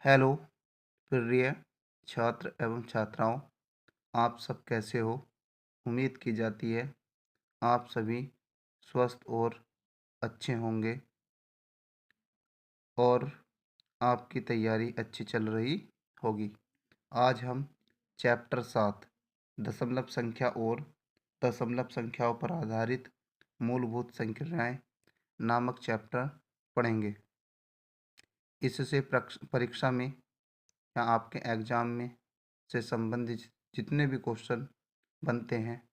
Hello प्रिय छात्र एवं छात्राओं, आप सब कैसे हो? उम्मीद की जाती है आप सभी स्वस्थ और अच्छे होंगे और आपकी तैयारी अच्छी चल रही होगी। आज हम चैप्टर 7 दशमलव संख्या और दशमलव संख्याओं पर आधारित मूलभूत संख्याएं नामक चैप्टर पढ़ेंगे। इससे परीक्षा में या आपके एग्ज़ाम में से संबंधित जितने भी क्वेश्चन बनते हैं,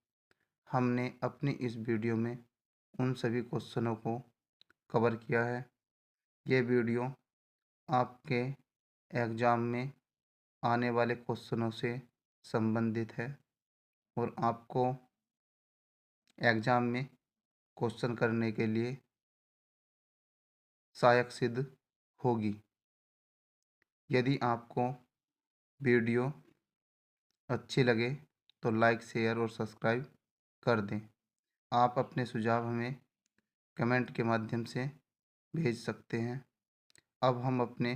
हमने अपनी इस वीडियो में उन सभी क्वेश्चनों को कवर किया है। ये वीडियो आपके एग्ज़ाम में आने वाले क्वेश्चनों से संबंधित है और आपको एग्ज़ाम में क्वेश्चन करने के लिए सहायक सिद्ध होगी। यदि आपको वीडियो अच्छी लगे तो लाइक, शेयर और सब्सक्राइब कर दें। आप अपने सुझाव हमें कमेंट के माध्यम से भेज सकते हैं। अब हम अपने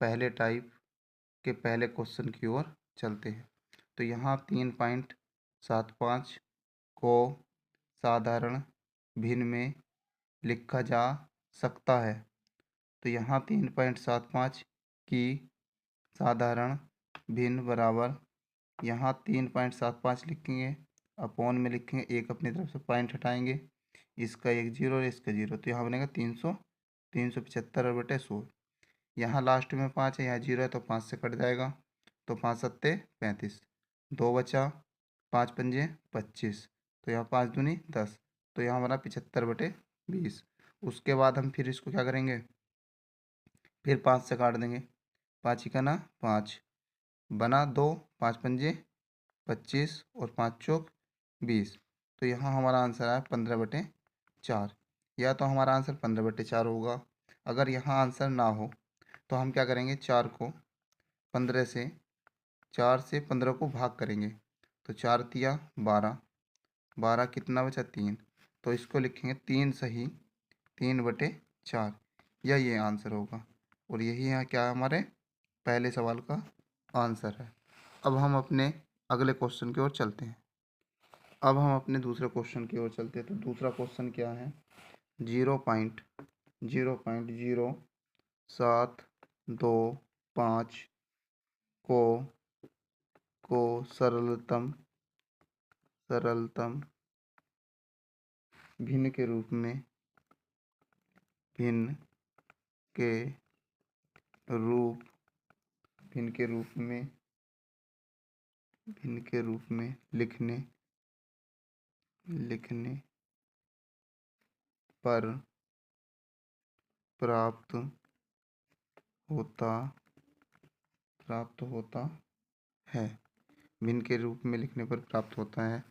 पहले टाइप के पहले क्वेश्चन की ओर चलते हैं। तो यहाँ 3.75 को साधारण भिन्न में लिखा जा सकता है। तो यहाँ 3.75 की साधारण भिन्न बराबर यहाँ 3.75 लिखेंगे, अपॉन में लिखेंगे, एक अपनी तरफ से पॉइंट हटाएंगे, इसका एक जीरो और इसका जीरो, तो यहाँ बनेगा 375/100। यहाँ लास्ट में 5 है, यहाँ जीरो है तो 5 से कट जाएगा, तो 5 सत्ते 35, 2 बचा, 5 पंजे 25, तो यहाँ 5 दूनी 10, तो यहाँ बना 75/20। उसके बाद हम फिर इसको क्या करेंगे, फिर 5 से काट देंगे, 5 का ना 5 बना 2, 5 पंजे 25 और 5 चौक 20, तो यहाँ हमारा आंसर आया 15/4। या तो हमारा आंसर 15/4 होगा। अगर यहाँ आंसर ना हो तो हम क्या करेंगे, 4 से 15 को भाग करेंगे, तो 4 तिया 12, 12 कितना बचा 3, तो इसको लिखेंगे 3 सही 3/4, या ये आंसर होगा। और यही यहाँ क्या है, हमारे पहले सवाल का आंसर है। अब हम अपने अगले क्वेश्चन की ओर चलते हैं। अब हम अपने दूसरे क्वेश्चन की ओर चलते हैं। तो दूसरा क्वेश्चन क्या है, 0.0725 को सरलतम भिन्न के रूप में लिखने पर प्राप्त होता है। भिन्न के रूप में लिखने पर प्राप्त होता है।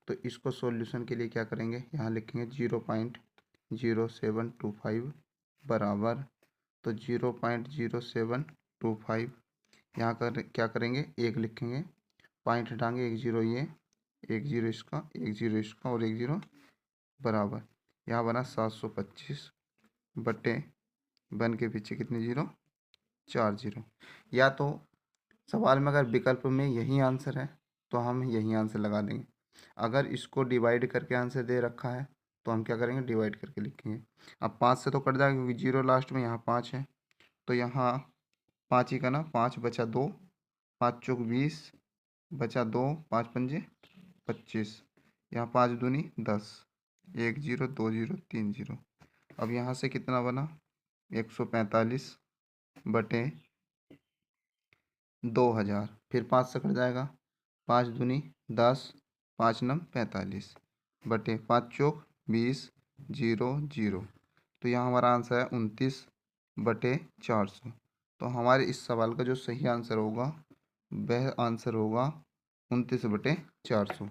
तो इसको सॉल्यूशन के लिए क्या करेंगे, यहाँ लिखेंगे 0.0725 बराबर, तो 0.0725 यहाँ क्या करेंगे, एक लिखेंगे, पॉइंट हटाएंगे, एक जीरो ये, एक जीरो इसका, एक जीरो इसका और एक जीरो बराबर, यहाँ बना 725 बटे बन के पीछे कितने जीरो, 4 जीरो। या तो सवाल में अगर विकल्प में यही आंसर है तो हम यही आंसर लगा देंगे। अगर इसको डिवाइड करके आंसर दे रखा है तो हम क्या करेंगे, डिवाइड करके लिखेंगे। अब 5 से तो कट जाएगा क्योंकि जीरो लास्ट में, यहाँ 5 है, तो यहाँ 5 ही का ना 5 बचा 2, 5 चौक 20 बचा 2, 5 पंजे 25, यहाँ 5 दूनी 10, 1 जीरो 2 जीरो 3 जीरो। अब यहाँ से कितना बना, 145 बटे 2000, फिर 5 से कट जाएगा, 5 दूनी 10, 5 नम 45 बटे 5 चौक 20, जीरो जीरो, तो यहाँ हमारा आंसर है 29/400। तो हमारे इस सवाल का जो सही आंसर होगा वह आंसर होगा 29/400।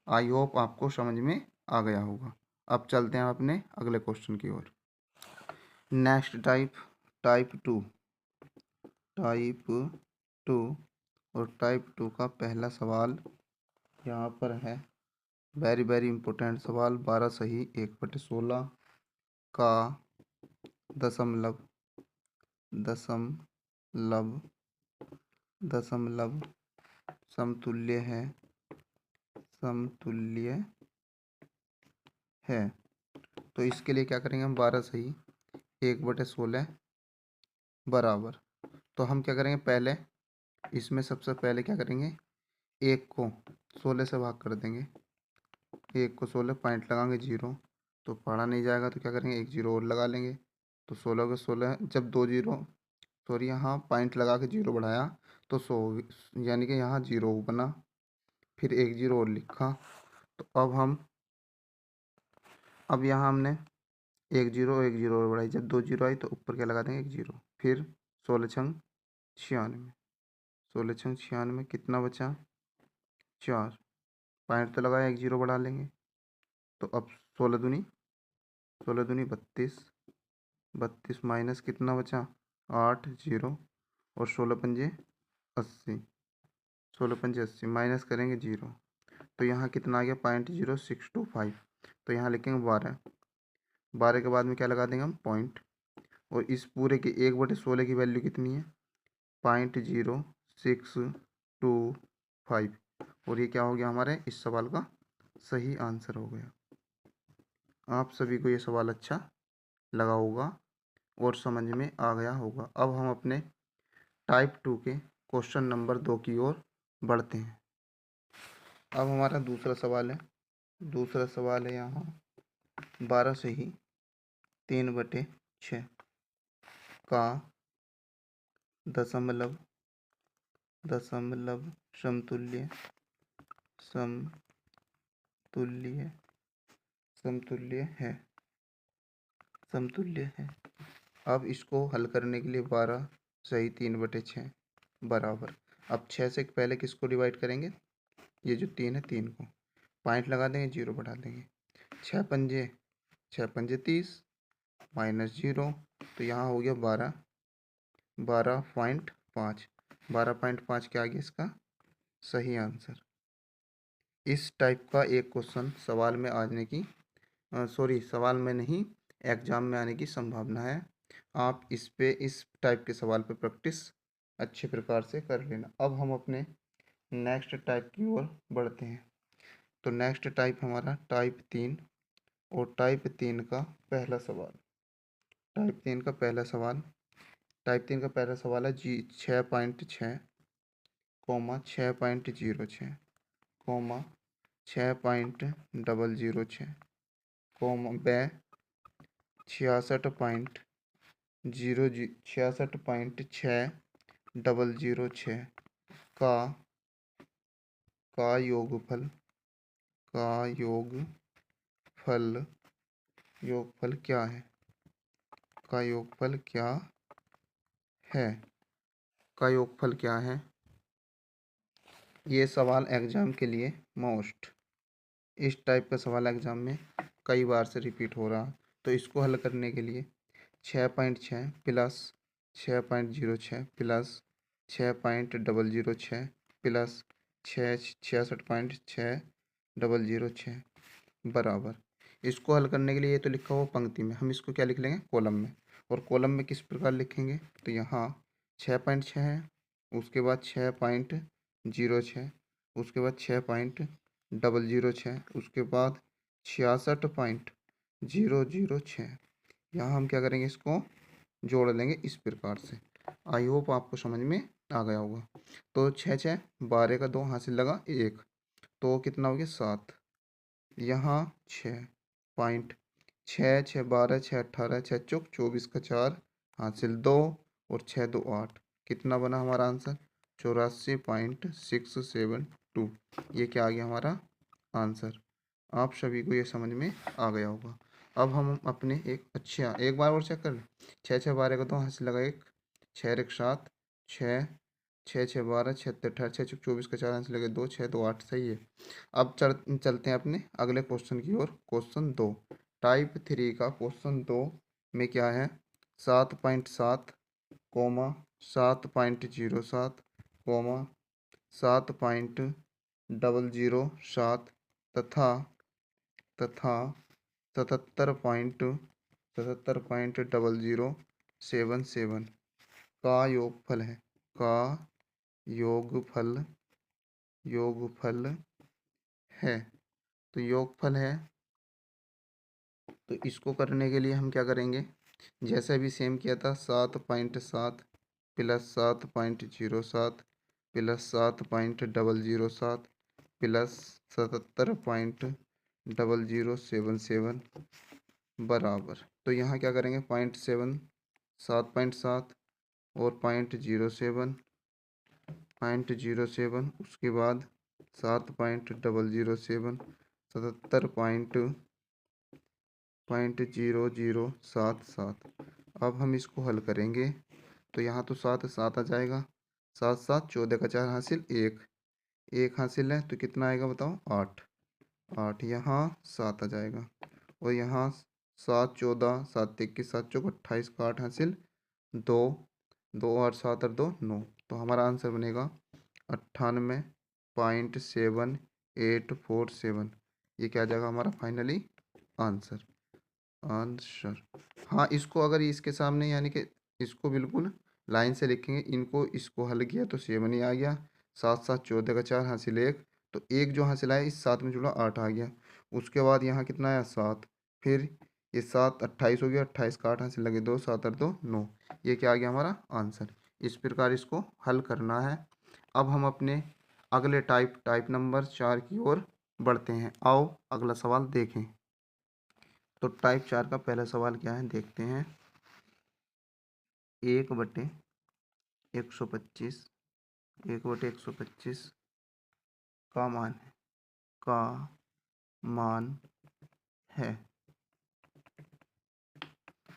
आई होप आपको समझ में आ गया होगा। अब चलते हैं अपने अगले क्वेश्चन की ओर। नेक्स्ट टाइप टू और टाइप 2 का पहला सवाल यहाँ पर है, वेरी वेरी इंपॉर्टेंट सवाल। 12 सही 1/16 का दशमलव दशमलव समतुल्य है। तो इसके लिए क्या करेंगे हम, 12 सही 1/16 बराबर। तो हम क्या करेंगे, पहले इसमें सबसे पहले क्या करेंगे, 1 को 16 से भाग कर देंगे। 1 को 16 पॉइंट लगाएंगे 0, तो पढ़ा नहीं जाएगा तो क्या करेंगे, 1 0 और लगा लेंगे। तो 16 को 16 जब 2 0 सॉरी यहाँ पॉइंट लगा के 0 बढ़ाया तो 100, यानी कि यहाँ 0 बना, फिर 1 0 और लिखा। तो अब यहाँ हमने 1 0 1 0 और बढ़ाई, जब 2 0 आई तो ऊपर क्या लगा देंगे, 1 0। फिर 16 छंग 96, 16 छंग 96 कितना बचा, 4। पॉइंट तो लगाया, 1 0 बढ़ा लेंगे। तो अब 16 दूनी 32, 32 माइनस कितना बचा, 8 0 और 16 पंजे 80, 16 पंजे 80 माइनस करेंगे 0। तो यहाँ कितना आ गया, 0.0625। तो यहाँ लिखेंगे 12, 12 के बाद में क्या लगा देंगे हम, पॉइंट। और इस पूरे के 1/16 की वैल्यू कितनी है, 0.0625। और ये क्या हो गया, हमारे इस सवाल का सही आंसर हो गया। आप सभी को ये सवाल अच्छा लगा होगा और समझ में आ गया होगा। अब हम अपने टाइप 2 के क्वेश्चन नंबर 2 की ओर बढ़ते हैं। अब हमारा दूसरा सवाल है यहाँ 12 से ही 3/6 का दशमलव समतुल्य है। अब इसको हल करने के लिए 12 सही 3/6 बराबर। अब 6 से पहले किसको डिवाइड करेंगे, ये जो 3 है 3 को पॉइंट लगा देंगे, 0 बढ़ा देंगे। 6 पंजे 30 माइनस 0, तो यहाँ हो गया 12.5। 12.5 क्या आ गया इसका सही आंसर। इस टाइप का एक क्वेश्चन सवाल में आने की सवाल में नहीं, एग्जाम में आने की संभावना है। आप इस टाइप के सवाल पे प्रैक्टिस अच्छे प्रकार से कर लेना। अब हम अपने नेक्स्ट टाइप की ओर बढ़ते हैं। तो नेक्स्ट टाइप हमारा टाइप 3, और टाइप 3 का पहला सवाल है जी 6.6 कोमा 6.06 कोमा 6.006 कोमा 66.60006 का योगफल क्या है, ये सवाल एग्जाम के लिए इस टाइप का सवाल एग्जाम में कई बार से रिपीट हो रहा। तो इसको हल करने के लिए 6.6 प्लस 6.06 प्लस 6.006 प्लस 66.60006 बराबर। इसको हल करने के लिए ये तो लिखा हुआ पंक्ति में, हम इसको क्या लिख लेंगे, कॉलम में। और कॉलम में किस प्रकार लिखेंगे, तो यहाँ 6.6 है, उसके बाद 6.06, उसके बाद 6.006, उसके बाद 66.006। यहाँ हम क्या करेंगे, इसको जोड़ लेंगे इस प्रकार से। आई होप आपको समझ में आ गया होगा। तो 6 12 का 2 हासिल लगा 1, तो कितना हो गया 7। यहाँ 6 12 6 18 6 चौक 24 का 4 हासिल 2 और 6 2 8, कितना बना हमारा आंसर 84.672। ये क्या आ गया हमारा आंसर। आप सभी को ये समझ में आ गया होगा। अब हम अपने एक बार और चेक कर लें। 6 12 का 2 हासिल लगा 1, 6 1 7 6 6 12 6 18 6 24 का 4 हासिल लगे 2 6 2 8 सही है। अब चलते हैं अपने अगले क्वेश्चन की ओर। क्वेश्चन 2 टाइप 3 का क्वेश्चन 2 में क्या है, 7.7 कोमा 7.07 कोमा 7.007 तथा 77.0077 का योगफल है, का योगफल, योगफल है। तो योगफल है, तो इसको करने के लिए हम क्या करेंगे, जैसे अभी सेम किया था, 7.7 प्लस 7.07 प्लस 7.007 प्लस 77.0077 बराबर। तो यहाँ क्या करेंगे, 7.7 और 0.07 उसके बाद 7.007 77.0077। अब हम इसको हल करेंगे तो यहाँ तो 7 7 आ जाएगा, 7 7 14 का 4 हासिल, एक हासिल है तो कितना आएगा बताओ, 8 8। यहाँ 7 आ जाएगा और यहाँ 7 14 7 21 7 चौक 28 का 8 हासिल, 2 2 और 7 और 2 9। तो हमारा आंसर बनेगा 98.7847। ये क्या आ जाएगा हमारा फाइनली आंसर, आंसर। हाँ, इसको अगर इसके सामने यानी कि इसको बिल्कुल लाइन से लिखेंगे, इनको इसको हल किया तो 7 ही आ गया, 7 7 14 का 4 हासिल 1, तो एक जो हासिल आया इस 7 में जुड़ा 8 आ गया। उसके बाद यहाँ कितना आया 7, फिर ये 7 28 हो गया, 28 का 8 हासिल लगे 2, 7 और 2 9। ये क्या आ गया हमारा आंसर। इस प्रकार इसको हल करना है। अब हम अपने अगले टाइप नंबर 4 की ओर बढ़ते हैं। आओ अगला सवाल देखें। तो टाइप 4 का पहला सवाल क्या है देखते हैं। 1/125, 1/125 का मान है, का मान है,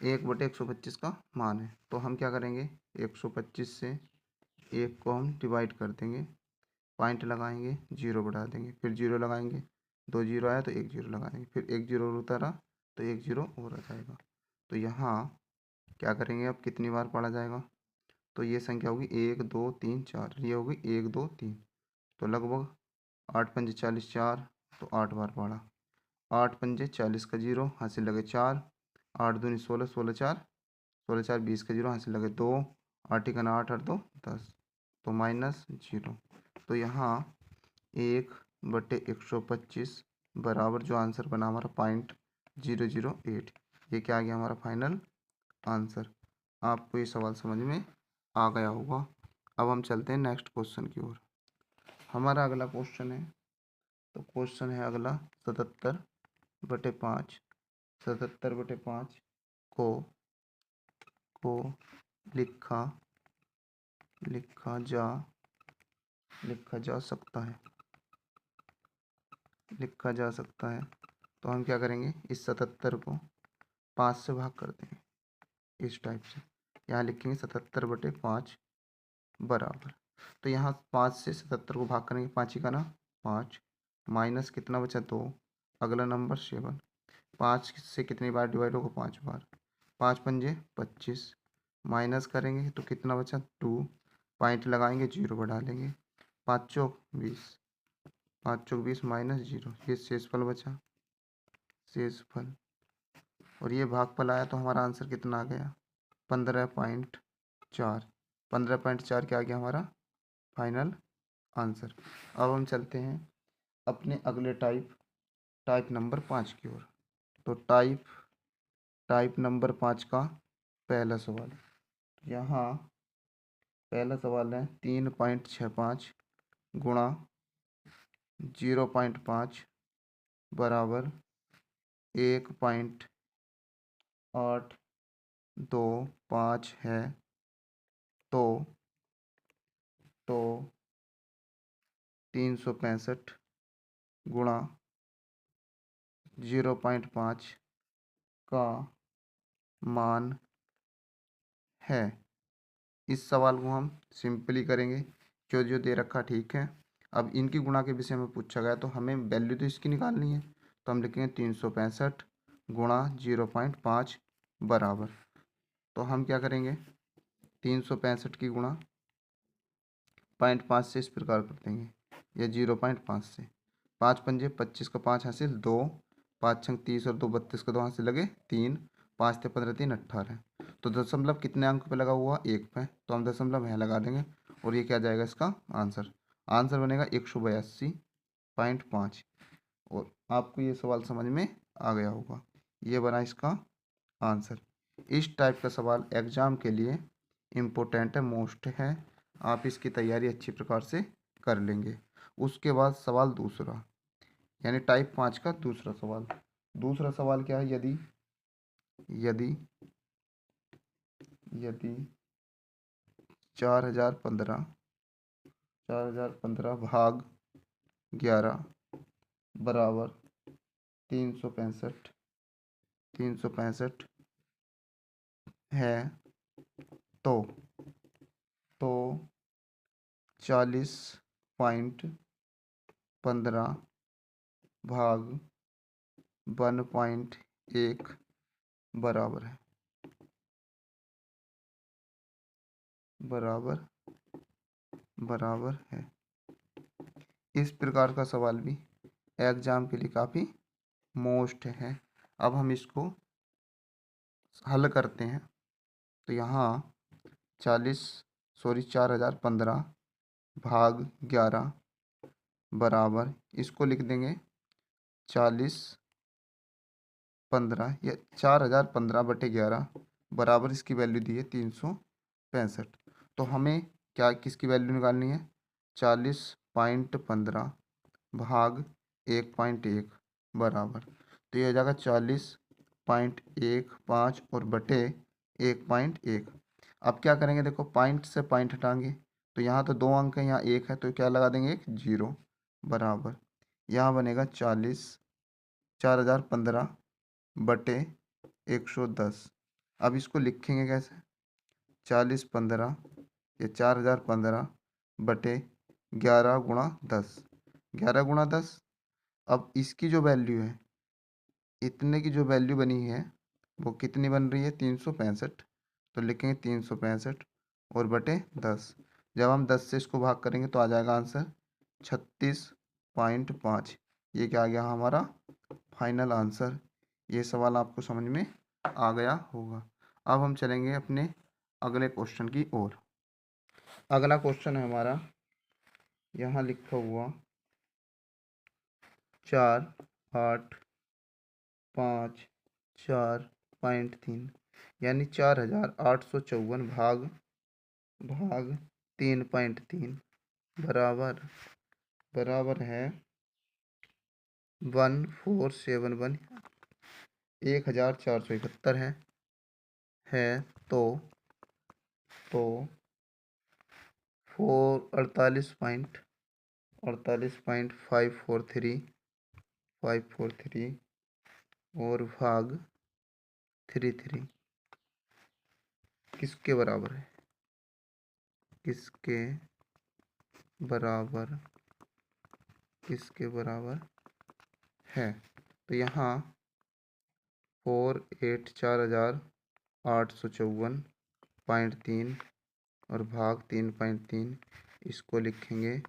1/125 का मान है। तो हम क्या करेंगे, 125 से 1 को हम डिवाइड कर देंगे, पॉइंट लगाएंगे, 0 बढ़ा देंगे, फिर 0 लगाएंगे, 2 0 आया तो 1 0 लगाएंगे, फिर 1 0 और उतारा तो 1 0 और आ जाएगा। तो यहाँ क्या करेंगे, अब कितनी बार पढ़ा जाएगा, तो ये संख्या होगी 1 2 3 4, ये होगी 1 2 3, तो लगभग 8 पंजे 40 4, तो 8 बार पढ़ा, 8 पंजे 40 का 0 हासिल लगे 4, 8 दूनी 16, 16 4, 16 4 20 का 0 हासिल लगे 2, 8 का 8 और 2 10, तो -0। तो यहाँ 1/125 बराबर जो आंसर बना हमारा 0.008, ये क्या आ गया हमारा फाइनल आंसर। आपको ये सवाल समझ में आ गया होगा। अब हम चलते हैं नेक्स्ट क्वेश्चन की ओर। हमारा अगला क्वेश्चन है, तो क्वेश्चन है अगला 77/5। 77/5 को लिखा लिखा जा सकता है, लिखा जा सकता है। तो हम क्या करेंगे, इस 77 को 5 से भाग कर देंगे, इस टाइप से। यहाँ लिखेंगे 77/5 बराबर, तो यहाँ 5 से 77 को भाग करेंगे, 5 ही का ना 5, माइनस कितना बचा 2, अगला नंबर 7, 5 से कितनी बार डिवाइड होगा 5 बार, 5 पंजे 25, माइनस करेंगे तो कितना बचा 2, पॉइंट लगाएंगे 0 बढ़ा लेंगे, 5 चौक 20, 5 चौक 20 -0, ये शेषफल बचा, शेषफल। और ये भागफल आया तो हमारा आंसर कितना आ गया, 15.4। 15.4 क्या आ गया हमारा फाइनल आंसर। अब हम चलते हैं अपने अगले टाइप नंबर 5 की ओर। तो टाइप नंबर 5 का पहला सवाल, यहाँ पहला सवाल है 3.65 गुणा 0.5 बराबर 1.825 है। तो 365 गुणा 0.5 का मान है। इस सवाल को हम सिंपली करेंगे, जो जो दे रखा ठीक है। अब इनकी गुणा के विषय में पूछा गया तो हमें वैल्यू तो इसकी निकालनी है, तो हम लिखेंगे 365 गुणा 0.5 बराबर। तो हम क्या करेंगे, 365 की गुणा 0.5 से इस प्रकार कर देंगे, या 0.5 से, 5 पंजे 25 का 5 हासिल 2, 5 छंग 30 और 2 32 का 2 हासिल लगे 3, 5 × 15 = 3 18। तो दशमलव कितने अंक पे लगा हुआ, 1 पे, तो हम दशमलव यहाँ लगा देंगे और ये क्या जाएगा इसका आंसर। आंसर बनेगा 182.5। और आपको ये सवाल समझ में आ गया होगा, ये बना इसका आंसर। इस टाइप का सवाल एग्जाम के लिए इम्पोर्टेंट है, मोस्ट है। आप इसकी तैयारी अच्छी प्रकार से कर लेंगे। उसके बाद सवाल दूसरा, यानी टाइप 5 का दूसरा सवाल। दूसरा सवाल क्या है, यदि यदि यदि 4015 भाग 11 बराबर 365 है, तो 40.15 भाग 1.1 बराबर है। इस प्रकार का सवाल भी एग्जाम के लिए काफ़ी मोस्ट है। अब हम इसको हल करते हैं। तो यहाँ 4015 भाग 11 बराबर, इसको लिख देंगे 4015 या 4015/11 बराबर, इसकी वैल्यू दी है 365। तो हमें क्या किसकी वैल्यू निकालनी है, 40.15 भाग 1.1 बराबर, तो ये हो जाएगा 40.15 और बटे 1.1। अब क्या करेंगे, देखो पॉइंट से पॉइंट हटाएंगे, तो यहाँ तो 2 अंक है, यहाँ 1 है, तो क्या लगा देंगे, एक 0 बराबर, यहाँ बनेगा 4015/110। अब इसको लिखेंगे कैसे, 4015 या 4015/11 × 10, 11 × 10। अब इसकी जो वैल्यू है, इतने की जो वैल्यू बनी है वो कितनी बन रही है, 365। तो लिखेंगे 365 और बटे 10। जब हम 10 से इसको भाग करेंगे तो आ जाएगा आंसर 36.5। ये क्या आ गया हमारा फाइनल आंसर। ये सवाल आपको समझ में आ गया होगा। अब हम चलेंगे अपने अगले क्वेश्चन की ओर। अगला क्वेश्चन है हमारा, यहाँ लिखा हुआ 4,8,5,4.3 यानी 4,854 भाग 3.3 बराबर है 1471, 1471 है। तो 48.543 और भाग 33 किसके बराबर है, किसके बराबर है। तो यहाँ 48,4,854.3 और भाग 3.3, इसको लिखेंगे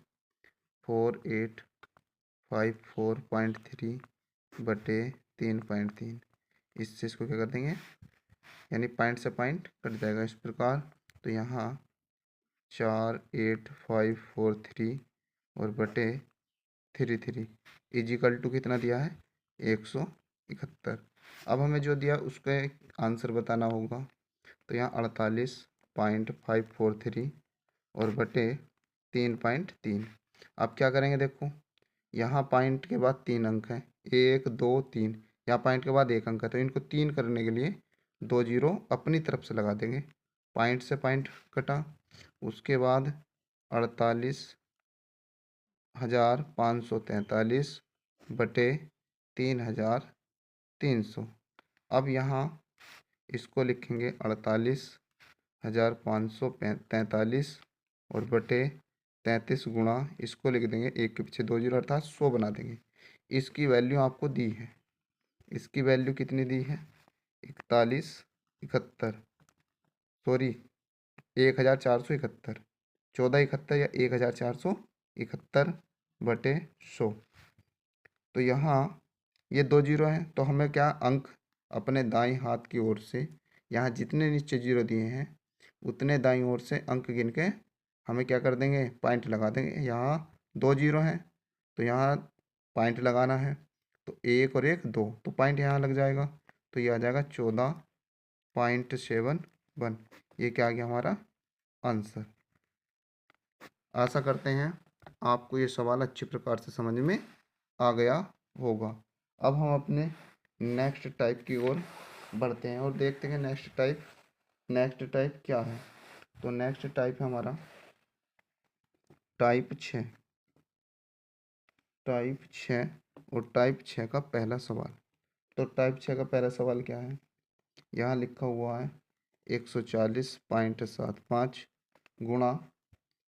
4854.3/3.3। इससे इसको क्या कर देंगे, यानी पॉइंट से पॉइंट कट जाएगा इस प्रकार। तो यहाँ 48,543 और बटे 33 इजिकल टू कितना दिया है, 171। अब हमें जो दिया उसका आंसर बताना होगा। तो यहाँ 48.543 और बटे 3.3। अब क्या करेंगे, देखो यहाँ पॉइंट के बाद 3 अंक हैं, 1 2 3, यहाँ पॉइंट के बाद 1 अंक है, तो इनको 3 करने के लिए 2 जीरो अपनी तरफ से लगा देंगे। पॉइंट से पॉइंट कटा, उसके बाद 48,543/3,300। अब यहाँ इसको लिखेंगे 48,543 और बटे 33 गुणा, इसको लिख देंगे 1 के पीछे 2 जीरो अर्थात 100 बना देंगे। इसकी वैल्यू आपको दी है, इसकी वैल्यू कितनी दी है, 1471, 1471 या 1471/100। तो यहाँ ये 2 जीरो हैं, तो हमें क्या अंक अपने दाईं हाथ की ओर से यहाँ जितने नीचे जीरो दिए हैं उतने दाईं ओर से अंक गिन के हमें क्या कर देंगे, पॉइंट लगा देंगे। यहाँ 2 जीरो हैं तो यहाँ पॉइंट लगाना है, तो 1 और 1 2, तो पॉइंट यहाँ लग जाएगा। तो ये आ जाएगा 14.71। ये क्या आ गया हमारा आंसर। आशा करते हैं आपको ये सवाल अच्छी प्रकार से समझ में आ गया होगा। अब हम अपने नेक्स्ट टाइप की ओर बढ़ते हैं और देखते हैं नेक्स्ट टाइप क्या है। तो नेक्स्ट टाइप है हमारा टाइप 6। और टाइप 6 का पहला सवाल। तो टाइप 6 का पहला सवाल क्या है, यहाँ लिखा हुआ है 140.75 गुणा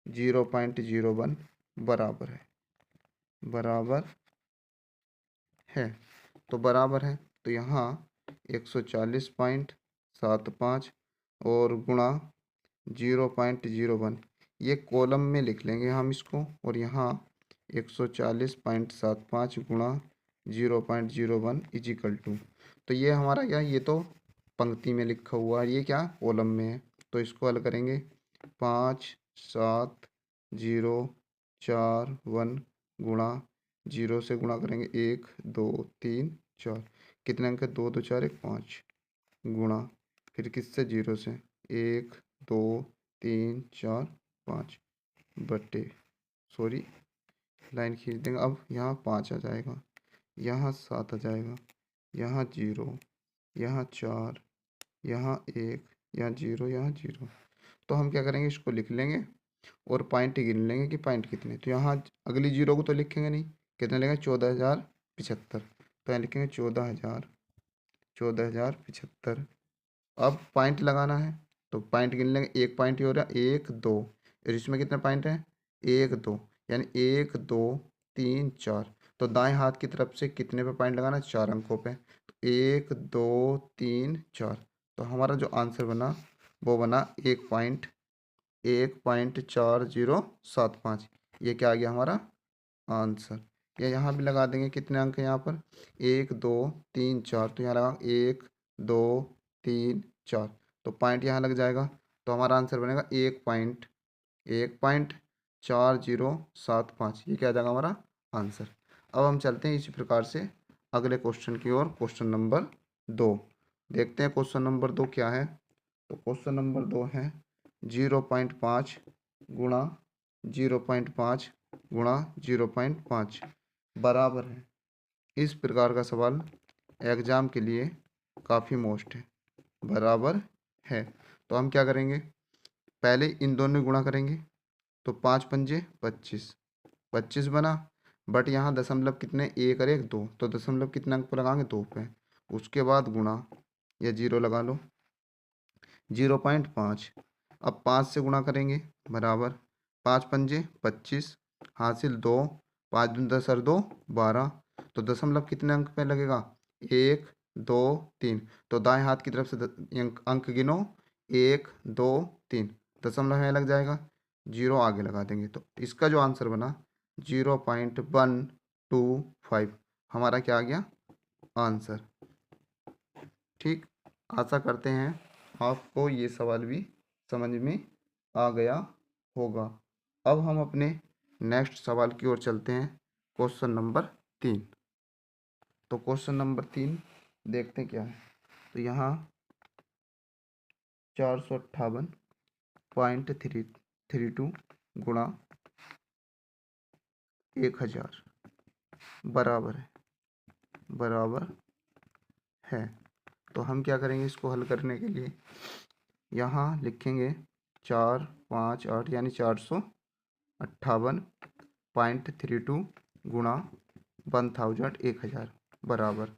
0.01 बराबर है। तो बराबर है तो यहाँ 140.75 और गुणा 0.01 ये कॉलम में लिख लेंगे हम इसको, और यहाँ 140.75 गुणा 0.01 इजिकल टू, तो ये हमारा क्या, ये तो पंक्ति में लिखा हुआ है, ये क्या कॉलम में है। तो इसको हल करेंगे 57041 गुणा 0 से गुणा करेंगे 1 2 3 4, कितने अंक है, 2 2 4 1 5, गुणा फिर किससे, 0 से 1 2 3 4 5 बटे, सॉरी लाइन खींच देंगे। अब यहाँ 5 आ जाएगा, यहाँ 7 आ जाएगा, यहाँ 0, यहाँ 4, यहाँ 1, यहाँ 0, यहाँ 0। तो हम क्या करेंगे, इसको लिख लेंगे और पॉइंट गिन लेंगे कि पॉइंट कितने। तो यहाँ अगली जीरो को तो लिखेंगे नहीं, कितने लेंगे, 14,075। तो यहाँ लिखेंगे 14,075। अब पॉइंट लगाना है तो पॉइंट गिन लेंगे, एक पॉइंट ही हो रहा है, 1 2, और इसमें कितने पॉइंट हैं, 1 2, यानी 1 2 3 4। तो दाएं हाथ की तरफ से कितने पे पॉइंट लगाना है, 4 अंकों पे। तो 1 2 3 4, तो हमारा जो आंसर बना वो बना 1.4075। ये क्या आ गया हमारा आंसर। या यहाँ भी लगा देंगे, कितने अंक है यहाँ पर, 1 2 3 4, तो यहाँ लगा 1 2 3 4, तो पॉइंट यहाँ लग जाएगा। तो हमारा आंसर बनेगा 1.4075। ये क्या आ जाएगा हमारा आंसर। अब हम चलते हैं इसी प्रकार से अगले क्वेश्चन की ओर। क्वेश्चन नंबर 2 देखते हैं। क्वेश्चन नंबर 2 क्या है। तो क्वेश्चन नंबर 2 है 0.5 गुणा 0.5 गुणा 0.5 बराबर है। इस प्रकार का सवाल एग्जाम के लिए काफ़ी मोस्ट है। बराबर है तो हम क्या करेंगे, पहले इन दोनों गुणा करेंगे। तो 5 पंजे 25, 25 बना, बट यहाँ दशमलव कितने, 1 और 1 2, तो दशमलव कितने अंक पर लगाएंगे, 2 पे। उसके बाद गुणा या 0 लगा लो, 0.5। अब 5 से गुणा करेंगे, बराबर 5 पंजे 25, हासिल 2, 5 दूनी 10 और 2 12, तो दशमलव कितने अंक पे लगेगा, 1 2 3। तो दाएं हाथ की तरफ से अंक गिनो, 1 2 3, दशमलव में लग जाएगा, 0 आगे लगा देंगे। तो इसका जो आंसर बना 0.125 हमारा क्या आ गया आंसर। ठीक, आशा करते हैं आपको ये सवाल भी समझ में आ गया होगा। अब हम अपने नेक्स्ट सवाल की ओर चलते हैं। Question number 3। तो क्वेश्चन नंबर 3 देखते हैं क्या है। तो यहाँ 458.32 गुणा 1000 बराबर है। तो हम क्या करेंगे, इसको हल करने के लिए यहाँ लिखेंगे 4 5 8 यानी 458.32 गुणा 1000 बराबर।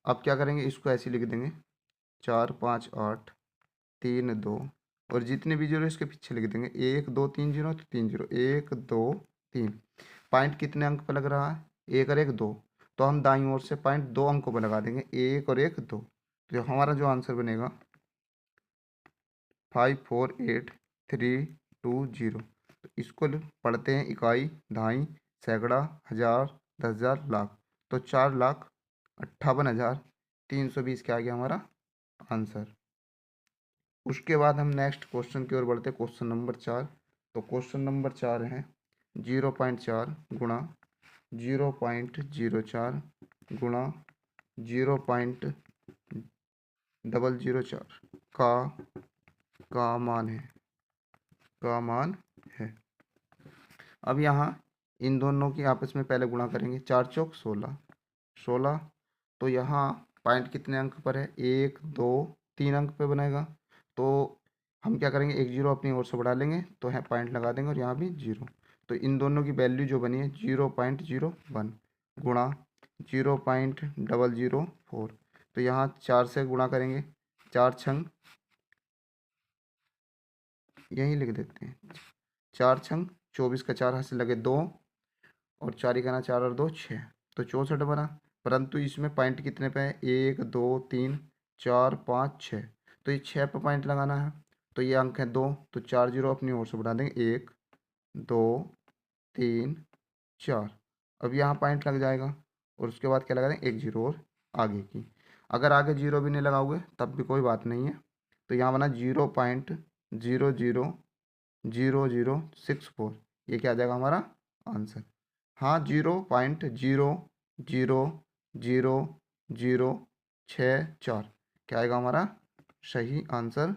अब क्या करेंगे, इसको ऐसे लिख देंगे 4 5 8 3 2, और जितने भी जीरो इसके पीछे लिख देंगे 1 2 3 0, तो 3 0 1 2 3। पॉइंट कितने अंक पर लग रहा है, 1 और 1 2, तो हम दाईं ओर से पॉइंट 2 अंकों पर लगा देंगे, 1 और 1 2। तो हमारा जो आंसर बनेगा 548,320। तो इसको पढ़ते हैं इकाई, दहाई, सैकड़ा, हजार, 10,000, लाख। तो 4,58,000 320 क्या आ गया हमारा आंसर। उसके बाद हम नेक्स्ट क्वेश्चन की ओर बढ़ते हैं, क्वेश्चन नंबर 4। तो क्वेश्चन नंबर 4 है 0.4 गुणा 0.04 गुणा 0.004 का मान है, का मान है। अब यहाँ इन दोनों की आपस में पहले गुणा करेंगे, 4 चौक 16, 16। तो यहाँ पॉइंट कितने अंक पर है, 1 2 3 अंक पे बनेगा। तो हम क्या करेंगे, एक जीरो अपनी ओर से बढ़ा लेंगे, तो है पॉइंट लगा देंगे और यहाँ भी जीरो। तो इन दोनों की वैल्यू जो बनी है 0.01 गुणा 0.004। तो यहाँ 4 से गुणा करेंगे, 4 छंग, यहीं लिख देते हैं, 4 छंग 24 का 4 हाथ से लगे 2 और 4 का 4 और 2 6, तो 64 बना। परंतु इसमें पॉइंट कितने पे है, 1 2 3 4 5 6। तो ये 6 पे पॉइंट लगाना है, तो ये अंक है 2, तो 4 जीरो अपनी ओर से बढ़ा देंगे, 1 2 3 4। अब यहाँ पॉइंट लग जाएगा और उसके बाद क्या लगा देंगे, एक जीरो और आगे की। अगर आगे जीरो भी नहीं लगाओगे तब भी कोई बात नहीं है। तो यहाँ बना 0.000064, ये क्या आ जाएगा हमारा आंसर। हाँ, 0.0000064 क्या आएगा हमारा सही आंसर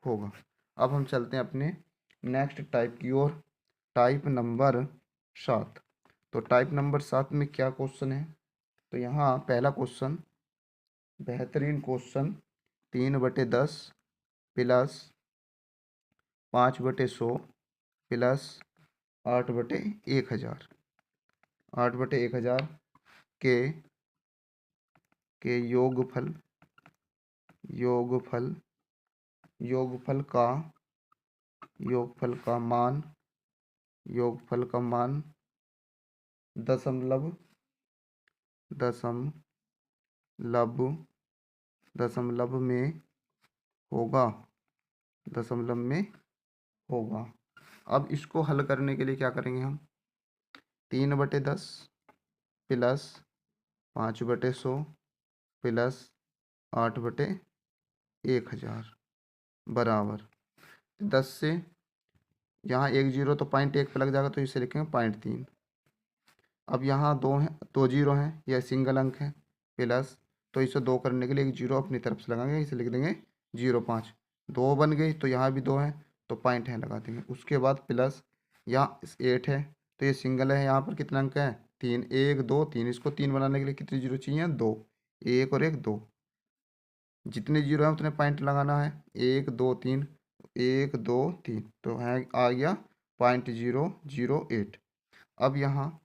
होगा। अब हम चलते हैं अपने नेक्स्ट टाइप की ओर, टाइप नंबर 7। तो टाइप नंबर 7 में क्या क्वेश्चन है, तो यहाँ पहला क्वेश्चन, बेहतरीन क्वेश्चन, 3/10 प्लस 5/100 प्लस 8/1000, 8/1000 के योगफल, योगफल योगफल का योगफल का मान, योगफल का मान दशमलव दशमलव दशमलव में होगा, दशमलव में होगा। अब इसको हल करने के लिए क्या करेंगे हम, 3/10 प्लस 5/100 प्लस 8/1000 बराबर 10 से, यहाँ एक जीरो तो पॉइंट एक पे लग जाएगा, तो इसे लिखेंगे 0.3। अब यहाँ दो हैं, दो जीरो हैं, यह सिंगल अंक है, प्लस, तो इसे दो करने के लिए एक जीरो अपनी तरफ से लगाएंगे, इसे लिख देंगे 0.5। दो बन गई, तो यहाँ भी दो है, तो पॉइंट है लगा देंगे। उसके बाद प्लस, यहाँ 8 है, तो ये सिंगल है, यहाँ पर कितना अंक है, 3, 1 2 3। इसको 3 बनाने के लिए कितनी जीरो चाहिए, 2, एक और एक 2, जितने जीरो हैं उतने पॉइंट लगाना है, 1 2 3, 1 2 3, तो है आ गया 0.008। अब यहाँ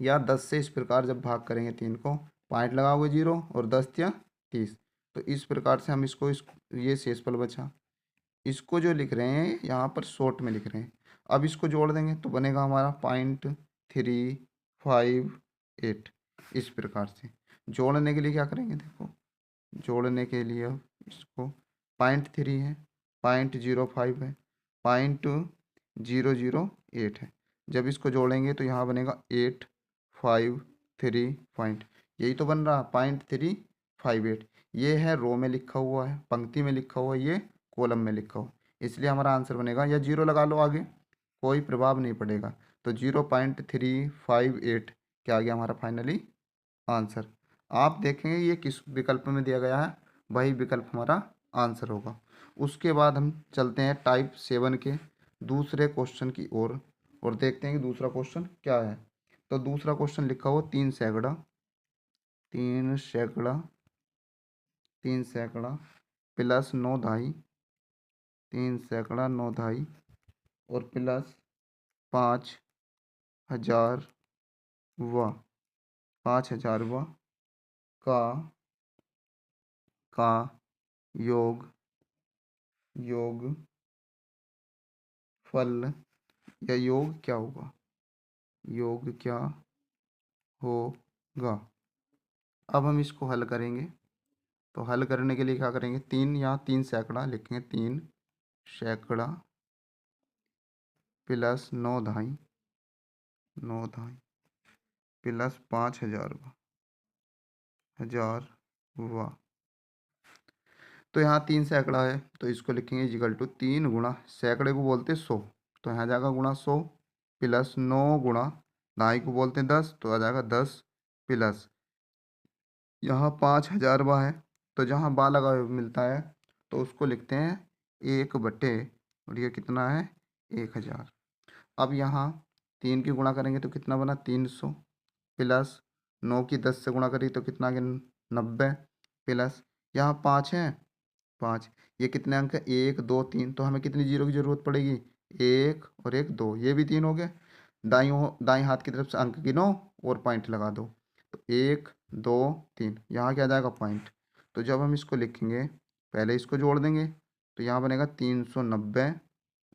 या 10 से इस प्रकार जब भाग करेंगे 3 को, पॉइंट लगाओगे जीरो और 10 या 30, तो इस प्रकार से हम इसको ये शेषफल बचा, इसको जो लिख रहे हैं यहाँ पर शॉर्ट में लिख रहे हैं। अब इसको जोड़ देंगे तो बनेगा हमारा 0.358। इस प्रकार से जोड़ने के लिए क्या करेंगे, देखो जोड़ने के लिए अब इसको 0.3 है, 0.05 है, 0.008 है। जब इसको जोड़ेंगे तो यहाँ बनेगा 853 पॉइंट, यही तो बन रहा 0.358। ये है रो में लिखा हुआ है, पंक्ति में लिखा हुआ है, ये कॉलम में लिखा हुआ, इसलिए हमारा आंसर बनेगा, या जीरो लगा लो आगे, कोई प्रभाव नहीं पड़ेगा। तो 0.358 क्या आ गया हमारा फाइनली आंसर। आप देखेंगे ये किस विकल्प में दिया गया है, वही विकल्प हमारा आंसर होगा। उसके बाद हम चलते हैं टाइप 7 के दूसरे क्वेश्चन की ओर और देखते हैं कि दूसरा क्वेश्चन क्या है। तो दूसरा क्वेश्चन लिखा हुआ 3 सैकड़ा, 3 सैकड़ा, 3 सैकड़ा प्लस 9 धाई, 3 सैकड़ा 9 धाई और प्लस 5000 व 5000 व का का योग, योग फल या योग क्या होगा, योग क्या होगा। अब हम इसको हल करेंगे, तो हल करने के लिए क्या करेंगे, तीन, यहाँ 3 सैकड़ा लिखेंगे, 3 सैकड़ा प्लस 9 धाई, 9 धाई प्लस 5000 हजार वाह। तो यहाँ 3 सैकड़ा है तो इसको लिखेंगे इजिकल टू 3 गुणा सैकड़े को बोलते 100, तो यहाँ जाएगा गुणा 100 प्लस 9 गुणा ढाई को बोलते हैं 10, तो आ जाएगा 10 प्लस यहाँ 5,000 बा है, तो जहाँ बा लगा हुआ मिलता है तो उसको लिखते हैं 1/, और ये कितना है 1,000। अब यहाँ 3 की गुणा करेंगे तो कितना बना 300 प्लस 9 की 10 से गुणा करी तो कितना आ गया 90 प्लस यहाँ 5 है 5, ये कितने अंक है 1 2 3, तो हमें कितनी जीरो की जरूरत पड़ेगी 1 और 1 2, ये भी 3 हो गए। दाई हाथ की तरफ से अंक गिनो और पॉइंट लगा दो, तो 1 2 3, यहाँ क्या आ जाएगा पॉइंट। तो जब हम इसको लिखेंगे पहले इसको जोड़ देंगे तो यहाँ बनेगा 390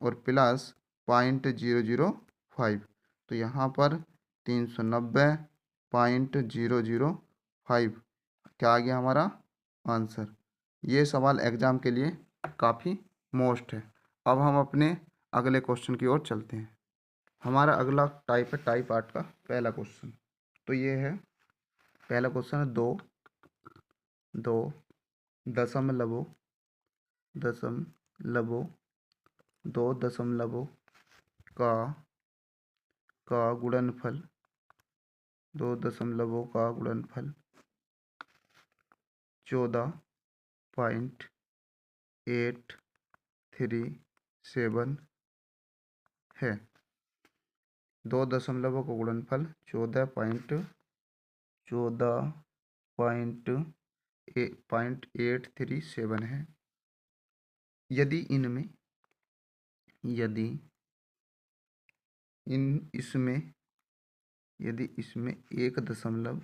और प्लस 0.005, तो यहाँ पर 390.005 क्या आ गया हमारा आंसर। ये सवाल एग्जाम के लिए काफ़ी मोस्ट है। अब हम अपने अगले क्वेश्चन की ओर चलते हैं। हमारा अगला टाइप है टाइप 8 का पहला क्वेश्चन। तो ये है पहला क्वेश्चन है दो दशमलवों दशमलवों 2 दशमलवों का गुणनफल 2 दशमलवों का गुणनफल 14.837 है। 2 दशमलवों का गुणनफल 14.837 है। यदि इनमें यदि इसमें एक दशमलव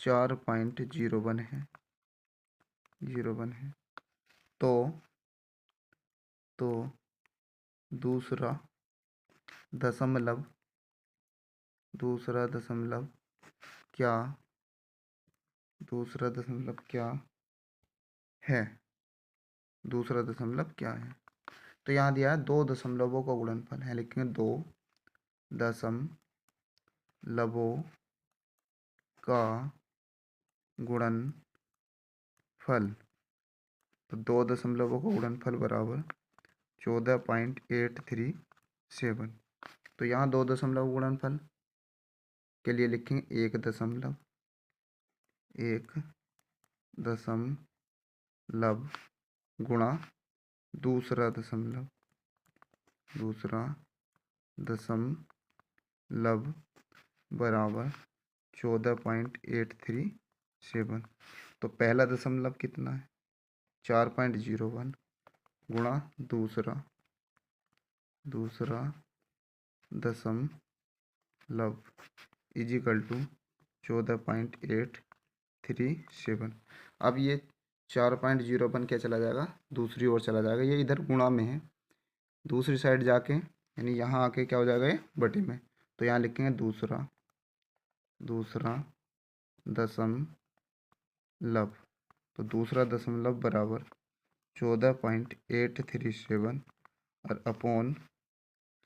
4.01 है तो दूसरा दशमलव क्या है तो यहाँ दिया है 2 दशमलवों का गुणनफल है, लिखेंगे 2 दशमलवों का गुणनफल, तो 2 दशमलवों का गुणनफल बराबर 14.837। तो यहाँ 2 दशमलव गुणनफल के लिए लिखेंगे 1 दशमलव गुणा दूसरा दशमलव बराबर 14.837। तो पहला दशमलव कितना है 4.01 गुणा दूसरा दशमलव इजिकल टू 14.837। अब ये 4.01 क्या चला जाएगा दूसरी ओर चला जाएगा, ये इधर गुणा में है, दूसरी साइड जाके यानी यहाँ आके क्या हो जाएगा ये बटे में, तो यहाँ लिखेंगे दूसरा दशमलव, तो दूसरा दशमलव बराबर 14.837 और अपॉन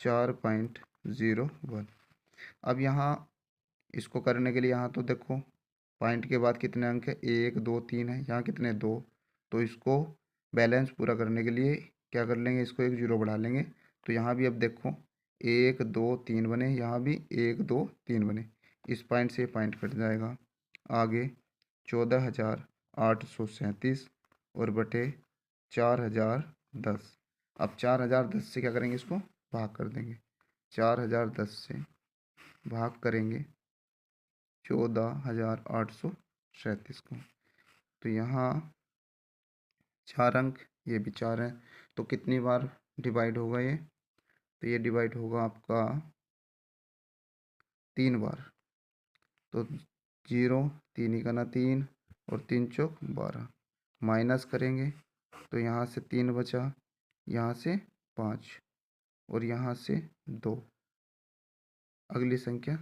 4.01। अब यहाँ इसको करने के लिए यहाँ तो देखो पॉइंट के बाद कितने अंक है 1 2 3 है, यहाँ कितने 2, तो इसको बैलेंस पूरा करने के लिए क्या कर लेंगे इसको एक जीरो बढ़ा लेंगे, तो यहाँ भी अब देखो 1 2 3 बने, यहाँ भी 1 2 3 बने, इस पॉइंट से पॉइंट कट जाएगा, आगे 14,837 और बटे 4,010। अब 4,010 से क्या करेंगे इसको भाग कर देंगे, 4,010 से भाग करेंगे 14,837 को, तो यहाँ 4 अंक ये भी 4 है, तो कितनी बार डिवाइड होगा ये, तो ये डिवाइड होगा आपका 3 बार, तो 0 3 ही करना 3 और 3 चौक 12, माइनस करेंगे तो यहाँ से 3 बचा, यहाँ से 5 और यहाँ से 2, अगली संख्या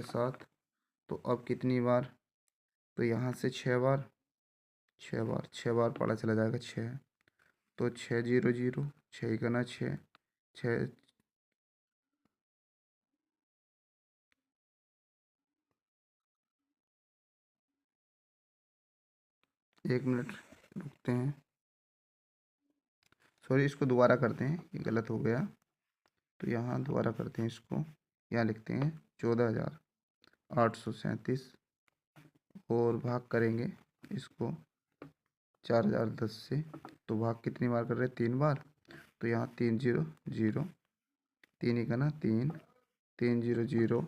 7, तो अब कितनी बार, तो यहाँ से 6 बार 6 बार पढ़ा चला जाएगा 6, तो 6 0 0 6 करना 6 6 1 मिनट रुकते हैं, सॉरी इसको दोबारा करते हैं, ये गलत हो गया। तो यहाँ दोबारा करते हैं इसको, यहाँ लिखते हैं 14,837 और भाग करेंगे इसको 4,010 से। तो भाग कितनी बार कर रहे हैं? 3 बार। तो यहाँ 3 0 0, 3 ही का ना 3, 3 0 0।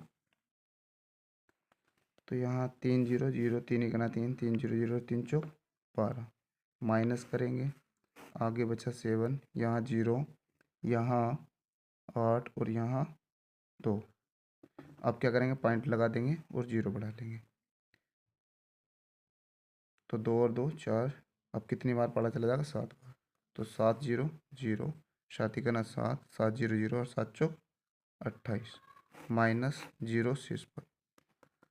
तो यहाँ 3 0 0, 3 ही का ना 3, 3 0 0, 3 चौक 12। माइनस करेंगे, आगे बचा 7, यहाँ 0, यहाँ 8 और यहाँ 2। अब क्या करेंगे? पॉइंट लगा देंगे और 0 बढ़ा देंगे। तो 2 और 2 4, अब कितनी बार पढ़ा चला जाएगा? 7 बार। तो 7 0 0, 7 ही का ना 7, 7 0 0 और 7 चौक 28, माइनस 0 शेष पर।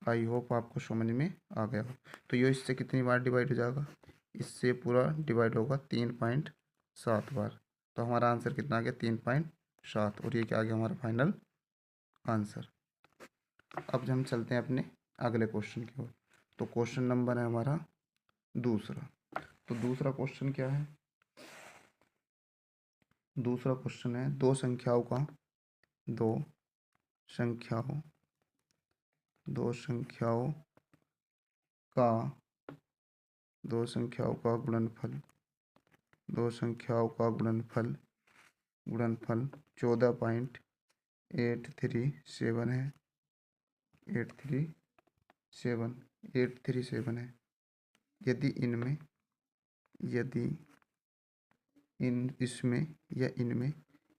आई होप आपको समझ में आ गया हो। तो ये इससे कितनी बार डिवाइड हो जाएगा? इससे पूरा डिवाइड होगा 3.7 बार। तो हमारा आंसर कितना आ गया? 3.7। और ये क्या आ गया हमारा फाइनल आंसर। अब हम चलते हैं अपने अगले क्वेश्चन की ओर। तो क्वेश्चन नंबर है हमारा दूसरा। तो दूसरा क्वेश्चन क्या है? दूसरा क्वेश्चन है दो संख्याओं का दो संख्याओं दो संख्याओं का दो संख्याओं का गुणनफल दो संख्याओं का गुणनफल गुणनफल 14.837 है। 837 है। यदि इनमें यदि इन इसमें या इनमें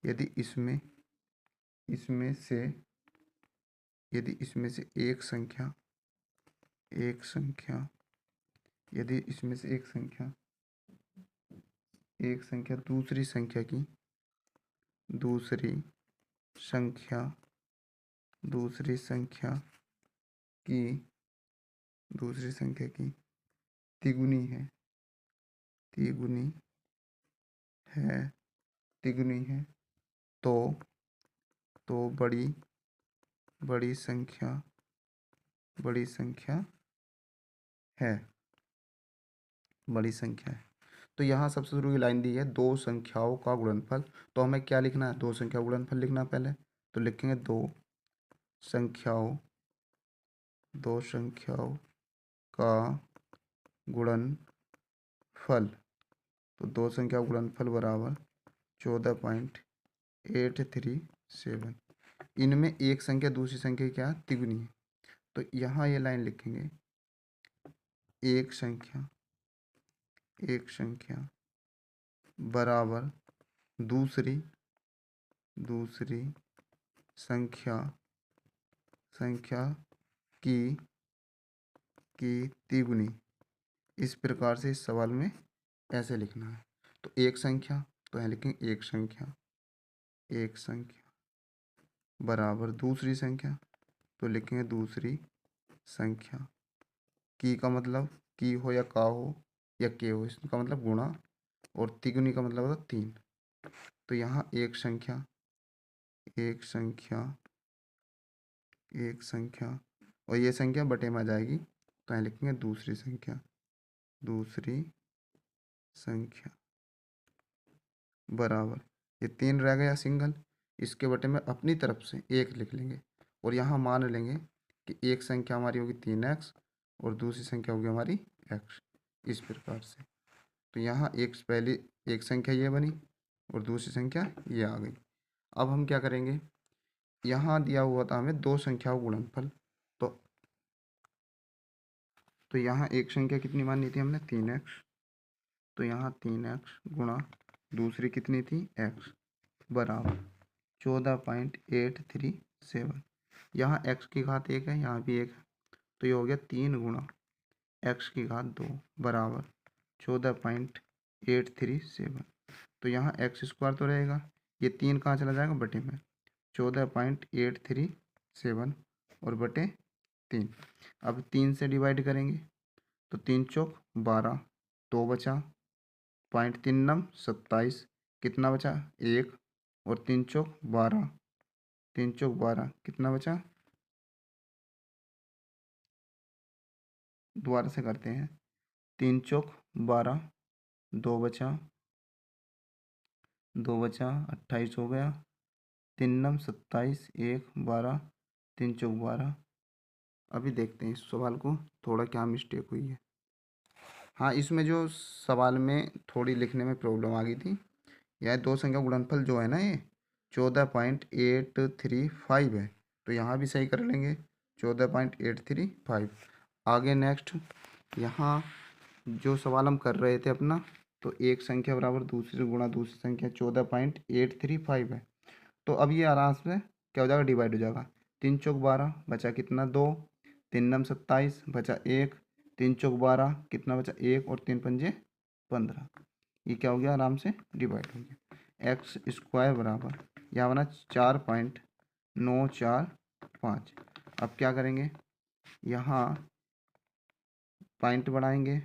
यदि इसमें इसमें से यदि इसमें से एक संख्या यदि इसमें से एक संख्या दूसरी संख्या की दूसरी संख्या की तिगुनी है तो बड़ी संख्या है बड़ी संख्या है। तो यहाँ सबसे शुरू की लाइन दी है दो संख्याओं का गुणनफल। तो हमें क्या लिखना है? दो संख्या गुणनफल लिखना है पहले। तो लिखेंगे दो संख्याओं का गुणनफल। तो दो संख्या गुणनफल बराबर 14.837। इनमें एक संख्या दूसरी संख्या क्या? तिगुनी है। तो यहाँ ये लाइन लिखेंगे एक संख्या बराबर दूसरी संख्या की तिगुनी। इस प्रकार से इस सवाल में ऐसे लिखना है। तो एक संख्या, तो यहाँ लिखेंगे एक संख्या बराबर दूसरी संख्या, तो लिखेंगे दूसरी संख्या। की का मतलब की हो या का हो या के हो, इसका मतलब गुणा, और तिगुनी का मतलब होता 3। तो यहाँ एक संख्या और ये संख्या बटे में आ जाएगी। तो यहाँ लिखेंगे दूसरी संख्या बराबर, ये 3 रह गया सिंगल, इसके बटे में अपनी तरफ से 1 लिख लेंगे। और यहाँ मान लेंगे कि एक संख्या हमारी होगी 3x और दूसरी संख्या होगी हमारी x, इस प्रकार से। तो यहाँ पहली एक संख्या ये बनी और दूसरी संख्या ये आ गई। अब हम क्या करेंगे? यहाँ दिया हुआ था हमें दो संख्याओं गुणनफल। तो यहाँ एक संख्या कितनी मानी थी हमने? 3x। तो यहाँ 3x गुणा दूसरी कितनी थी? x, बराबर 14.837। यहाँ x की घात 1 है, यहाँ भी 1 है। तो ये हो गया 3 गुणा x की घात 2 बराबर 14.837। तो यहाँ x स्क्वायर तो रहेगा, ये 3 कहाँ चला जाएगा? बटे में। 14.837 और बटे 3। अब 3 से डिवाइड करेंगे तो 3 चौक 12, 2 बचा, 0.3 27, कितना बचा? 1, और 3 चौक 12, 3 चौक 12, कितना बचा? दोबारा से करते हैं। तीन चौक 12, दो बचा 28 हो गया, तीन नम 27, 1 12, तीन चौक 12। अभी देखते हैं इस सवाल को थोड़ा क्या मिस्टेक हुई है। हाँ, इसमें जो सवाल में थोड़ी लिखने में प्रॉब्लम आ गई थी, यह दो संख्या गुणनफल जो है ना, ये 14.835 है, तो यहाँ भी सही कर लेंगे 14.835। आगे नेक्स्ट, यहाँ जो सवाल हम कर रहे थे अपना, तो एक संख्या बराबर दूसरी गुणा दूसरी संख्या 14.835 है, तो अब ये आराम से क्या हो जाएगा, डिवाइड हो जाएगा। तीन चौक 12 बचा कितना, 2, तीन नम 27 बचा 1, तीन चौक 12 कितना बचा, 1 और तीन पंजे 15। ये क्या हो गया, आराम से डिवाइड हो गया। एक्स स्क्वायर बराबर यहाँ बना 4.945। अब क्या करेंगे, यहाँ पॉइंट बढ़ाएंगे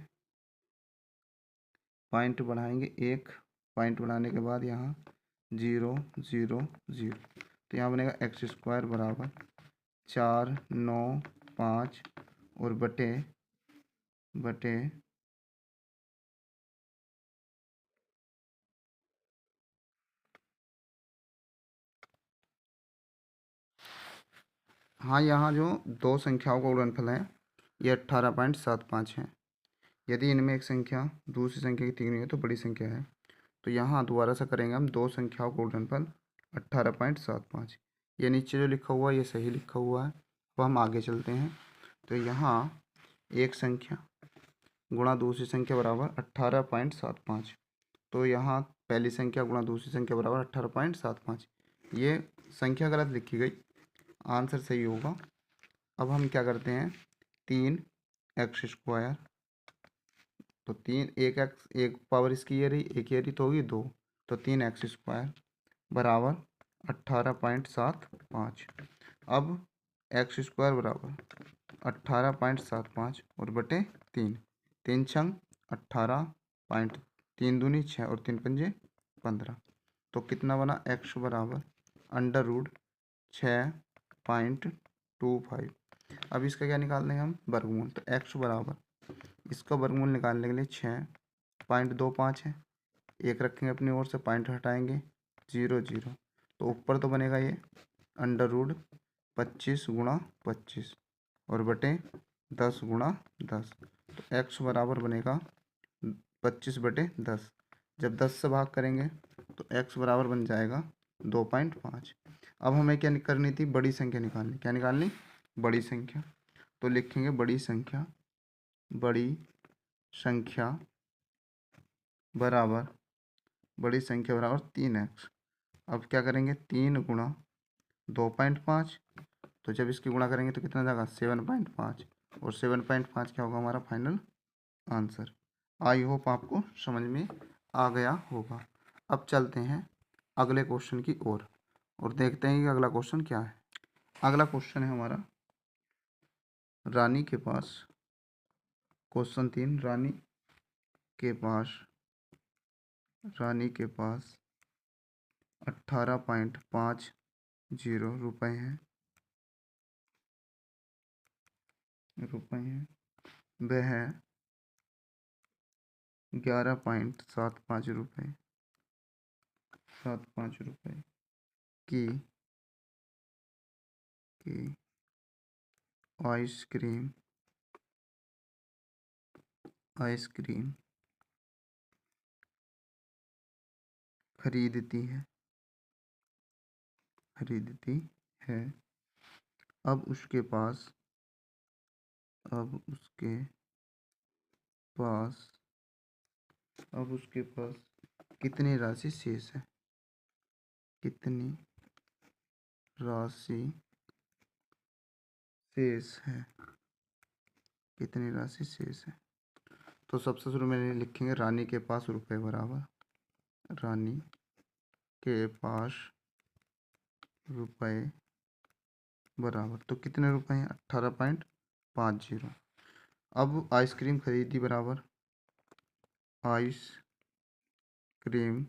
एक, पॉइंट बढ़ाने के बाद यहाँ 0 0 0, तो यहाँ बनेगा एक्स स्क्वायर बराबर 495 और बटे बटे हाँ, यहाँ जो दो संख्याओं का गुणनफल है ये 18.75 है। यदि इनमें एक संख्या दूसरी संख्या की तीन है तो बड़ी संख्या है, तो यहाँ दोबारा से करेंगे हम दो संख्याओं का गुणनफल 18.75। ये नीचे जो लिखा हुआ है ये सही लिखा हुआ है। अब हम आगे चलते हैं, तो यहाँ एक संख्या गुणा दूसरी संख्या बराबर 18.75, तो यहाँ पहली संख्या गुणा दूसरी संख्या बराबर 18.75। ये संख्या गलत लिखी गई, आंसर सही होगा। अब हम क्या करते हैं, 3x², तो एक पावर इसकी ये रही, एक ये रही, तो होगी 2, तो 3x² बराबर 18.75। अब x² बराबर 18.75 और बटे 3, तीन छंग 18 पॉइंट, तीन दूनी 6 और तीन पंजे 15, तो कितना बना, x बराबर √6.25। अब इसका क्या निकाल देंगे हम, वर्गमूल, तो x बराबर, इसका वर्गमूल निकालने के लिए 6.25 है, एक रखेंगे अपनी ओर से, पॉइंट हटाएंगे 0 0, तो ऊपर तो बनेगा ये √25 × 25 और बटे 10 × 10, तो x बराबर बनेगा 25/10। जब 10 से भाग करेंगे तो x बराबर बन जाएगा 2.5। अब हमें क्या करनी थी, बड़ी संख्या निकालनी। क्या निकालनी, बड़ी संख्या, तो लिखेंगे बड़ी संख्या बराबर 3x। अब क्या करेंगे, 3 × 2.5, तो जब इसकी गुणा करेंगे तो कितना जाएगा, 7.5, और 7.5 क्या होगा हमारा फाइनल आंसर। आई होप आपको समझ में आ गया होगा। अब चलते हैं अगले क्वेश्चन की ओर और देखते हैं कि अगला क्वेश्चन क्या है। अगला क्वेश्चन है हमारा, रानी के पास, क्वेश्चन 3, रानी के पास 18.50 रुपए हैं, वह 11.75 रुपए की आइसक्रीम खरीदती है। अब उसके पास कितनी राशि शेष है, कितनी राशि शेष है। तो सबसे शुरू में लिखेंगे रानी के पास रुपए बराबर, रानी के पास रुपए बराबर, तो कितने रुपए हैं, 18.50। अब आइसक्रीम खरीदी बराबर, आइसक्रीम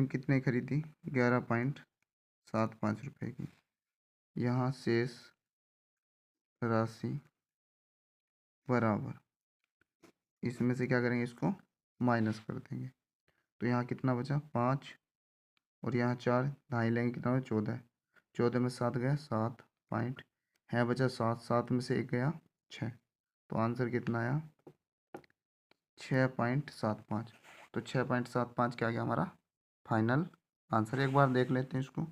कितने खरीदी, 11.75 रुपए की। यहाँ शेष राशि बराबर, इसमें से क्या करेंगे, इसको माइनस कर देंगे। तो यहाँ कितना बचा 5 और यहाँ 4, ढाई लेंगे कितना बचा 14। 14 में 7 गया 7 पॉइंट है, बचा 7, 7 में से 1 गया 6। तो आंसर कितना आया 6.75। तो 6.75 क्या गया हमारा फाइनल आंसर। एक बार देख लेते हैं इसको।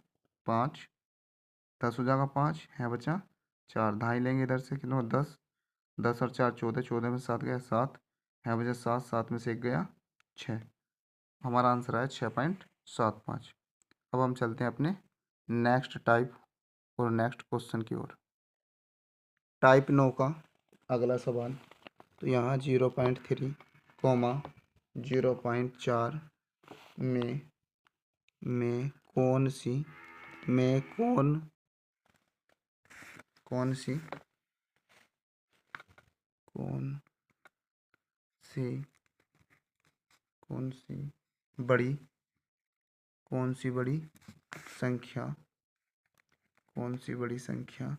5 10 हो जाएगा, 5 है बचा 4, ढाई लेंगे इधर से कितना 10, 10 और 4 14, 14 में 7 गया 7 है बचा 7, 7 में से 1 गया 6। हमारा आंसर आया 6.75। अब हम चलते हैं अपने नेक्स्ट टाइप और नेक्स्ट क्वेश्चन की ओर। टाइप 9 का अगला सवाल। तो यहाँ 0.3 कोमा 0.4 में कौन सी बड़ी संख्या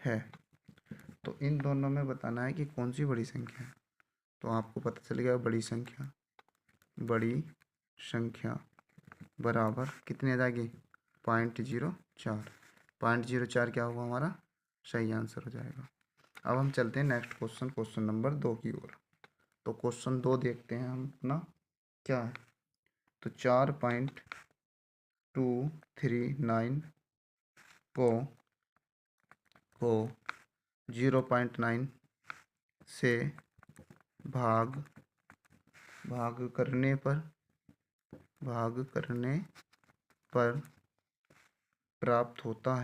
है। तो इन दोनों में बताना है कि कौन सी बड़ी संख्या है। तो आपको पता चल गया बड़ी संख्या बराबर कितनी आ जाएगी 0.04। 0.04 क्या होगा हमारा सही आंसर हो जाएगा। अब हम चलते हैं नेक्स्ट क्वेश्चन, क्वेश्चन नंबर 2 की ओर। तो क्वेश्चन 2 देखते हैं हम अपना क्या है। तो 4.239 को 0.9 से भाग करने पर प्राप्त होता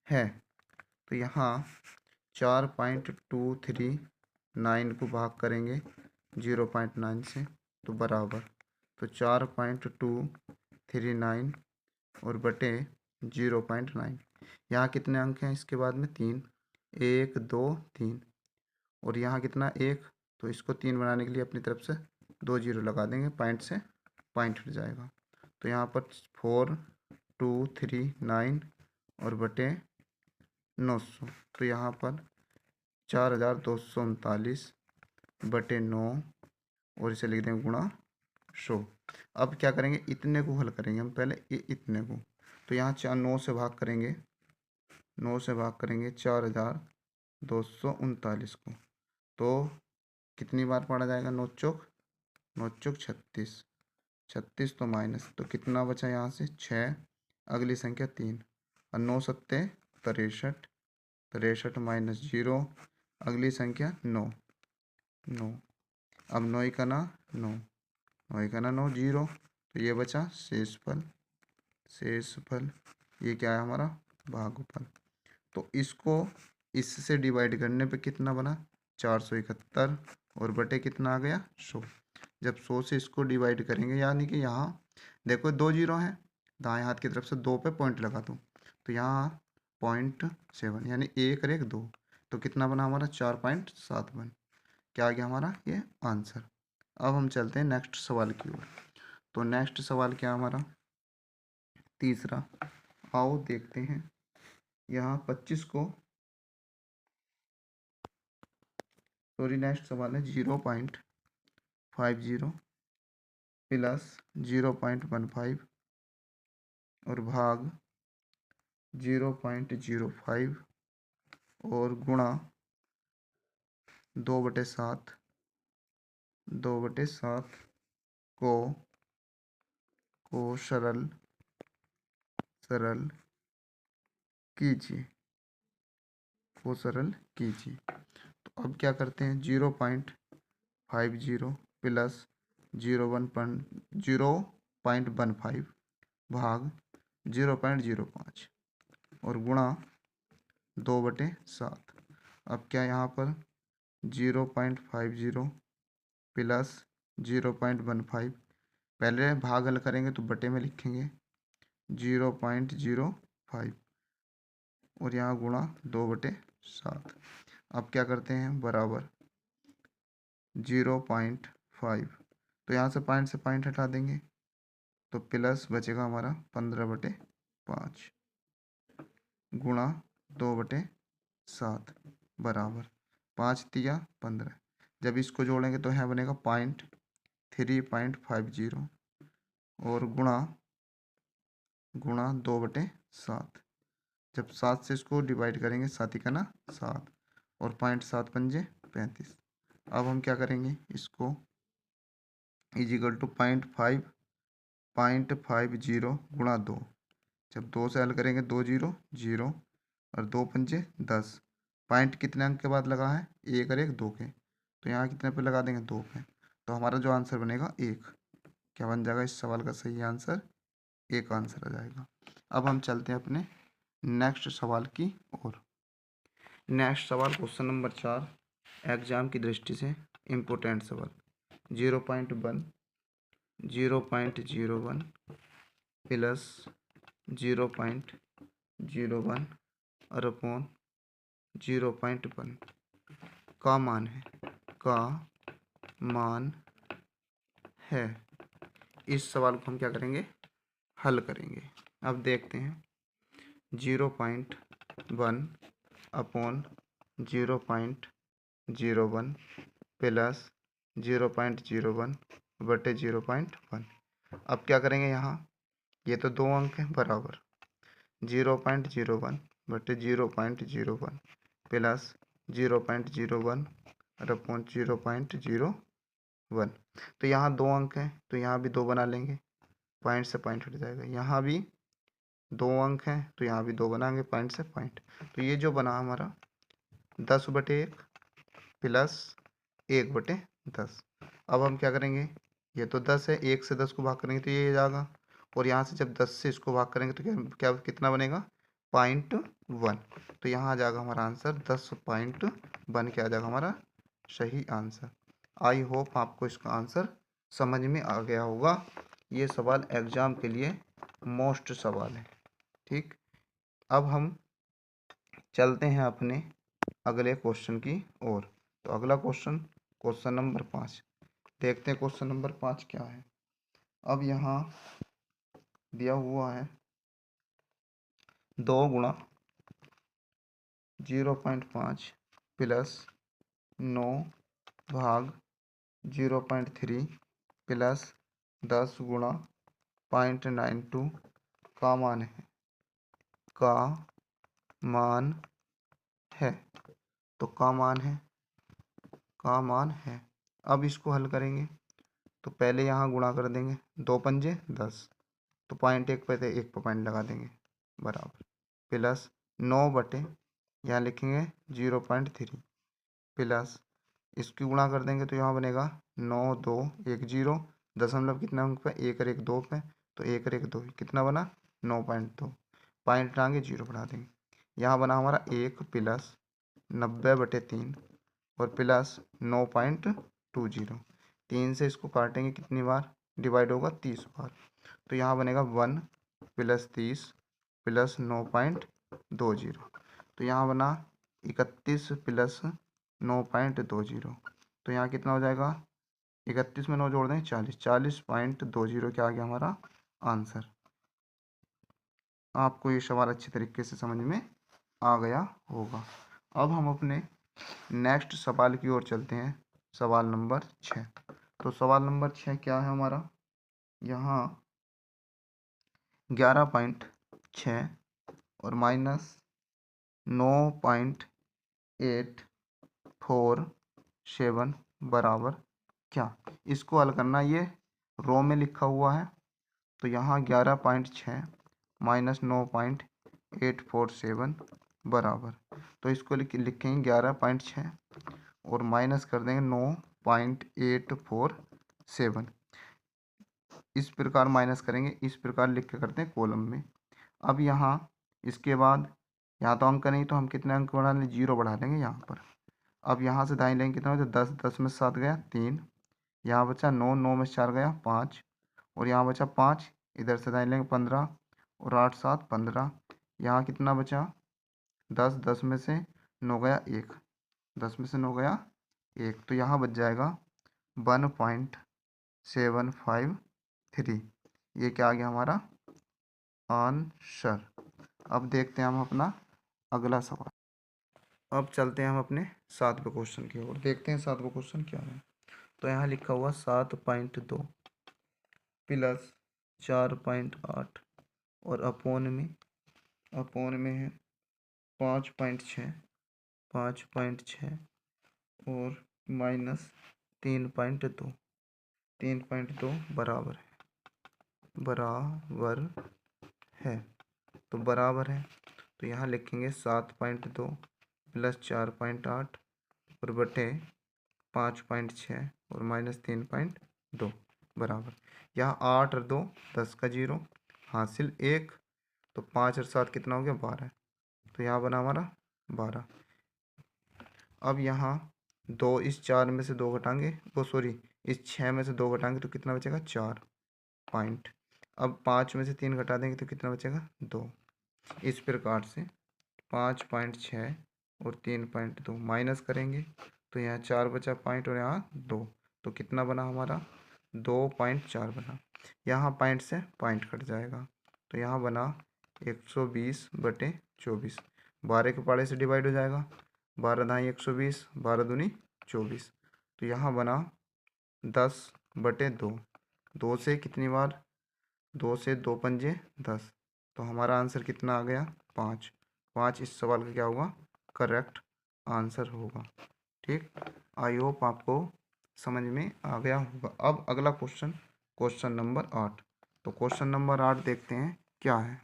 है। तो यहाँ 4.239 को भाग करेंगे 0.9 से तो बराबर, तो 4.239 और बटे 0.9। यहाँ कितने अंक हैं इसके बाद में 3, 1 2 3 और यहाँ कितना 1, तो इसको 3 बनाने के लिए अपनी तरफ से 2 जीरो लगा देंगे, पॉइंट से पॉइंट हट जाएगा। तो यहाँ पर 4239 और बटे 900, तो यहाँ पर 4239 बटे 9 और इसे लिख देंगे गुणा 100। अब क्या करेंगे, इतने को हल करेंगे हम पहले, इतने को। तो यहाँ 9 से भाग करेंगे 4239 को। तो कितनी बार पढ़ा जाएगा 9 चौक 36, 36 तो माइनस, तो कितना बचा यहाँ से 6, अगली संख्या 3 और 9 सत्ते 63, 63 माइनस 0, अगली संख्या 9, 9। अब 9 का ना 9, 9 का ना 9 0, तो ये बचा शेषफल। ये क्या है हमारा भागफल। तो इसको इससे डिवाइड करने पे कितना बना 471 और बटे कितना आ गया 100। जब 100 से इसको डिवाइड करेंगे, यानी कि यहाँ देखो 2 जीरो हैं, दाएं हाथ की तरफ से 2 पे पॉइंट लगा दूँ तो यहाँ 0.7 यानी 1 और 1 2, तो कितना बना हमारा 4.71। क्या आ गया हमारा ये आंसर। अब हम चलते हैं नेक्स्ट सवाल की ओर। तो नेक्स्ट सवाल क्या हमारा तीसरा, आओ देखते हैं। यहाँ 25 को नेक्स्ट सवाल है 0.50 प्लस 0.15 और भाग 0.05 और गुणा 2/7 को सरल कीजिए तो अब क्या करते हैं 0.50 प्लस 0.15 भाग 0.05 और गुणा 2/7। अब क्या यहाँ पर 0.50 प्लस 0.15, पहले भाग हल करेंगे तो बटे में लिखेंगे 0.05 और यहाँ गुणा 2/7। अब क्या करते हैं बराबर 0.5, तो यहाँ से पॉइंट हटा देंगे तो प्लस बचेगा हमारा 15/5 गुणा 2/7 बराबर 5 तिया 15। जब इसको जोड़ेंगे तो यहाँ बनेगा 3.50 और गुणा 2/7। जब 7 से इसको डिवाइड करेंगे 7 का ना 7 और 0.7 × 5 = 35। अब हम क्या करेंगे इसको इजिकल टू 0.50 गुणा 2। जब 2 से हल करेंगे 2 0 0 और 2 पंजे 10। पॉइंट कितने अंक के बाद लगा है? 1 और 1 2 के। तो यहाँ कितने पे लगा देंगे? 2 पे। तो हमारा जो आंसर बनेगा 1। क्या बन जाएगा इस सवाल का सही आंसर? 1 आंसर आ जाएगा। अब हम चलते हैं अपने नेक्स्ट सवाल की ओर। नेक्स्ट सवाल क्वेश्चन नंबर 4 एग्जाम की दृष्टि से इम्पोर्टेंट सवाल 0.1 0.01 प्लस 0.01 और अपॉन 0.1 का मान है। इस सवाल को हम क्या करेंगे? हल करेंगे। अब देखते हैं 0.1 अपॉन 0.01 प्लस 0.01/0.1। अब क्या करेंगे यहाँ? ये तो 2 अंक हैं बराबर 0.01/0.01 प्लस 0.01 और अपॉन 0.01। तो यहाँ 2 अंक हैं तो यहाँ भी 2 बना लेंगे, पॉइंट से पॉइंट हट जाएगा। यहाँ भी 2 अंक हैं तो यहाँ भी 2 बनाएंगे, पॉइंट से पॉइंट। तो ये जो बना हमारा 10/1 प्लस 1/10। अब हम क्या करेंगे? ये तो 10 है, 1 से 10 को भाग करेंगे तो ये जाएगा और यहाँ से जब 10 से इसको भाग करेंगे तो क्या कितना बनेगा? 0.1। तो यहाँ आ जाएगा हमारा आंसर 10.1 क्या आ जाएगा हमारा सही आंसर। आई होप आपको इसका आंसर समझ में आ गया होगा। ये सवाल एग्जाम के लिए मोस्ट सवाल है। ठीक, अब हम चलते हैं अपने अगले क्वेश्चन की ओर। तो अगला क्वेश्चन नंबर 5 देखते हैं। क्वेश्चन नंबर 5 क्या है? अब यहाँ दिया हुआ है 2 × 0.5 प्लस 9 भाग 0.3 प्लस 10 × 0.92 का मान है। तो का मान है। अब इसको हल करेंगे तो पहले यहाँ गुणा कर देंगे, 2 पंजे 10 तो 0.1 पे 1 पर पॉइंट लगा देंगे बराबर प्लस 9 यहाँ लिखेंगे 0.3 प्लस इसकी गुणा कर देंगे तो यहाँ बनेगा 9 2 1 0 दशमलव कितने अंक पे? 1 और 1 2 पे। तो 1 और 1 2 कितना बना? 9.2 पॉइंट लाएंगे 0 बढ़ा देंगे। यहाँ बना हमारा 1 प्लस 90/3 और प्लस 9.20। 3 से इसको काटेंगे कितनी बार? डिवाइड होगा 30 बार। तो यहाँ बनेगा 1 प्लस 30 प्लस 9.20। तो यहाँ बना 31 प्लस 9.20। तो यहाँ कितना हो जाएगा? 31 में 9 जोड़ दें 40 40.20 क्या आ गया हमारा आंसर। आपको ये सवाल अच्छे तरीके से समझ में आ गया होगा। अब हम अपने नेक्स्ट सवाल की ओर चलते हैं। सवाल नंबर 6। तो सवाल नंबर 6 क्या है हमारा? यहाँ 11.6 और माइनस 9.847 बराबर क्या? इसको हल करना। ये रो में लिखा हुआ है तो यहाँ 11.6 माइनस 9.847 बराबर, तो इसको लिखेंगे 11.6 और माइनस कर देंगे 9.847। इस प्रकार माइनस करेंगे, इस प्रकार लिख के करते हैं कॉलम में। अब यहाँ इसके बाद यहाँ तो अंक नहीं तो हम कितने अंक बढ़ा लें? 0 बढ़ा देंगे यहाँ पर। अब यहाँ से दाएं लेंगे कितना हो? 10 10 में 7 गया 3, यहाँ बचा 9 9 में 4 गया 5 और यहाँ बचा 5, इधर से दाएं लेंगे 15 और 8 7 15। यहाँ कितना बचा? 10 10 में से 9 गया 1, 10 में से 9 गया 1। तो यहाँ बच जाएगा 1.753। ये क्या आ गया हमारा आंसर। अब देखते हैं हम अपना अगला सवाल। अब चलते हैं हम अपने 7वें क्वेश्चन की ओर, देखते हैं 7वां क्वेश्चन क्या है। तो यहाँ लिखा हुआ 7.2 प्लस 4.8 और अपोन में है 5.6 और माइनस 3.2 बराबर है। तो बराबर है तो यहाँ लिखेंगे 7.2 प्लस 4.8 और बटे 5.6 और माइनस 3.2 बराबर। यहाँ 8 और 2 10 का 0 हासिल 1, तो 5 और 7 कितना हो गया 12। तो यहाँ बना हमारा 12। अब यहाँ 2 इस 4 में से 2 घटाएंगे, वो सॉरी इस 6 में से 2 घटाएंगे तो कितना बचेगा 4 पॉइंट। अब 5 में से 3 घटा देंगे तो कितना बचेगा 2। इस प्रकार से 5.6 और 3.2 माइनस करेंगे तो यहाँ 4 बचा पॉइंट और यहाँ 2, तो कितना बना हमारा 2.4 बना। यहाँ पॉइंट से पॉइंट कट जाएगा तो यहाँ बना 120/24। 12 के पाड़े से डिवाइड हो जाएगा, 12 दाई 120, 12 दूनी 24। तो यहाँ बना 10/2। 2 से कितनी बार, 2 से 2 पंजे 10, तो हमारा आंसर कितना आ गया 5। 5 इस सवाल का क्या होगा करेक्ट आंसर होगा। ठीक, आई होप आपको समझ में आ गया होगा। अब अगला क्वेश्चन, क्वेश्चन नंबर 8। तो क्वेश्चन नंबर 8 देखते हैं क्या है।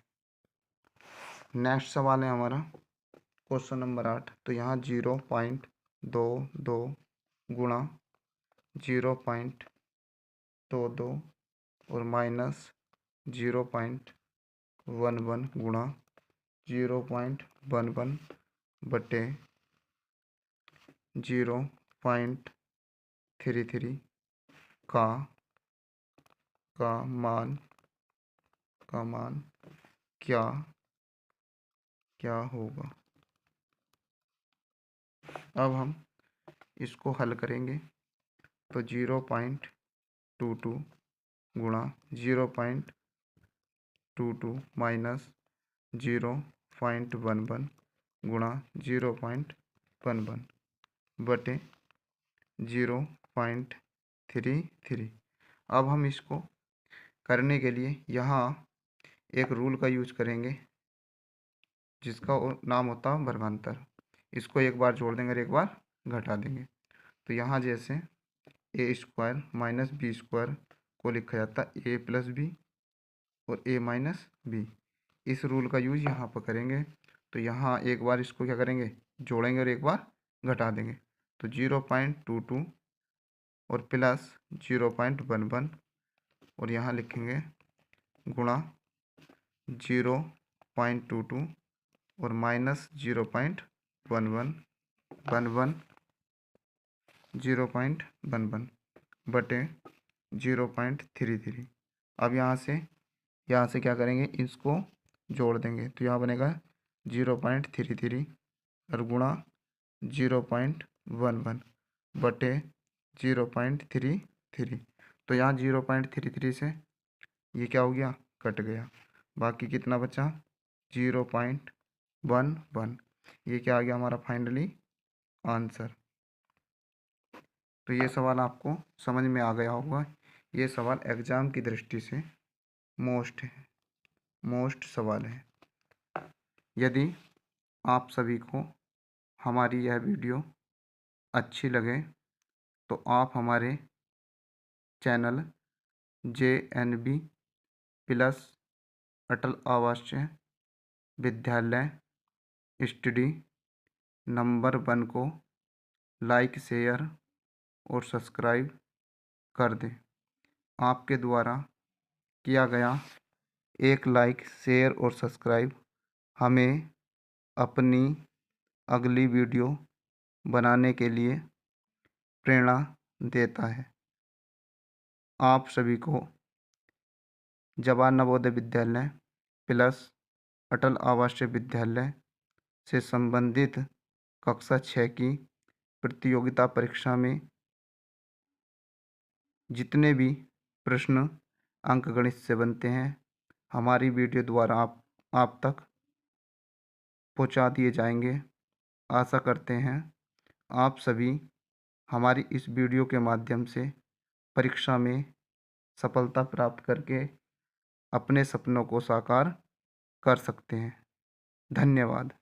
नेक्स्ट सवाल है हमारा क्वेश्चन नंबर 8। तो यहाँ 0.22 गुणा 0.22 और माइनस 0.11 गुणा 0.11 बटे 0.33 का मान क्या होगा। अब हम इसको हल करेंगे तो 0.22 गुणा 0.22 माइनस 0.11 गुणा 0.11 बटे 0.33। अब हम इसको करने के लिए यहाँ एक रूल का यूज करेंगे जिसका नाम होता है वर्गांतर। इसको एक बार जोड़ देंगे और एक बार घटा देंगे। तो यहाँ जैसे a² माइनस b² को लिखा जाता है a प्लस बी और a माइनस बी। इस रूल का यूज यहाँ पर करेंगे। तो यहाँ एक बार इसको क्या करेंगे जोड़ेंगे और एक बार घटा देंगे। तो 0.22 और प्लस 0.11 और यहाँ लिखेंगे गुणा 0.22 और माइनस 0.11 बटे 0.33। अब यहाँ से क्या करेंगे इसको जोड़ देंगे तो यहाँ बनेगा 0.33 और गुणा 0.11 बटे 0.33। तो यहाँ 0.33 से ये क्या हो गया कट गया, बाकी कितना बचा 0.11। ये क्या आ गया हमारा फाइनली आंसर। तो ये सवाल आपको समझ में आ गया होगा। ये सवाल एग्ज़ाम की दृष्टि से मोस्ट सवाल है। यदि आप सभी को हमारी यह वीडियो अच्छी लगे तो आप हमारे चैनल JNB प्लस अटल आवासीय विद्यालय स्टडी नंबर 1 को लाइक शेयर और सब्सक्राइब कर दें। आपके द्वारा किया गया एक लाइक शेयर और सब्सक्राइब हमें अपनी अगली वीडियो बनाने के लिए प्रेरणा देता है। आप सभी को जवाहर नवोदय विद्यालय प्लस अटल आवासीय विद्यालय से संबंधित कक्षा 6 की प्रतियोगिता परीक्षा में जितने भी प्रश्न अंकगणित से बनते हैं, हमारी वीडियो द्वारा आप तक पहुंचा दिए जाएंगे। आशा करते हैं आप सभी हमारी इस वीडियो के माध्यम से परीक्षा में सफलता प्राप्त करके अपने सपनों को साकार कर सकते हैं। धन्यवाद।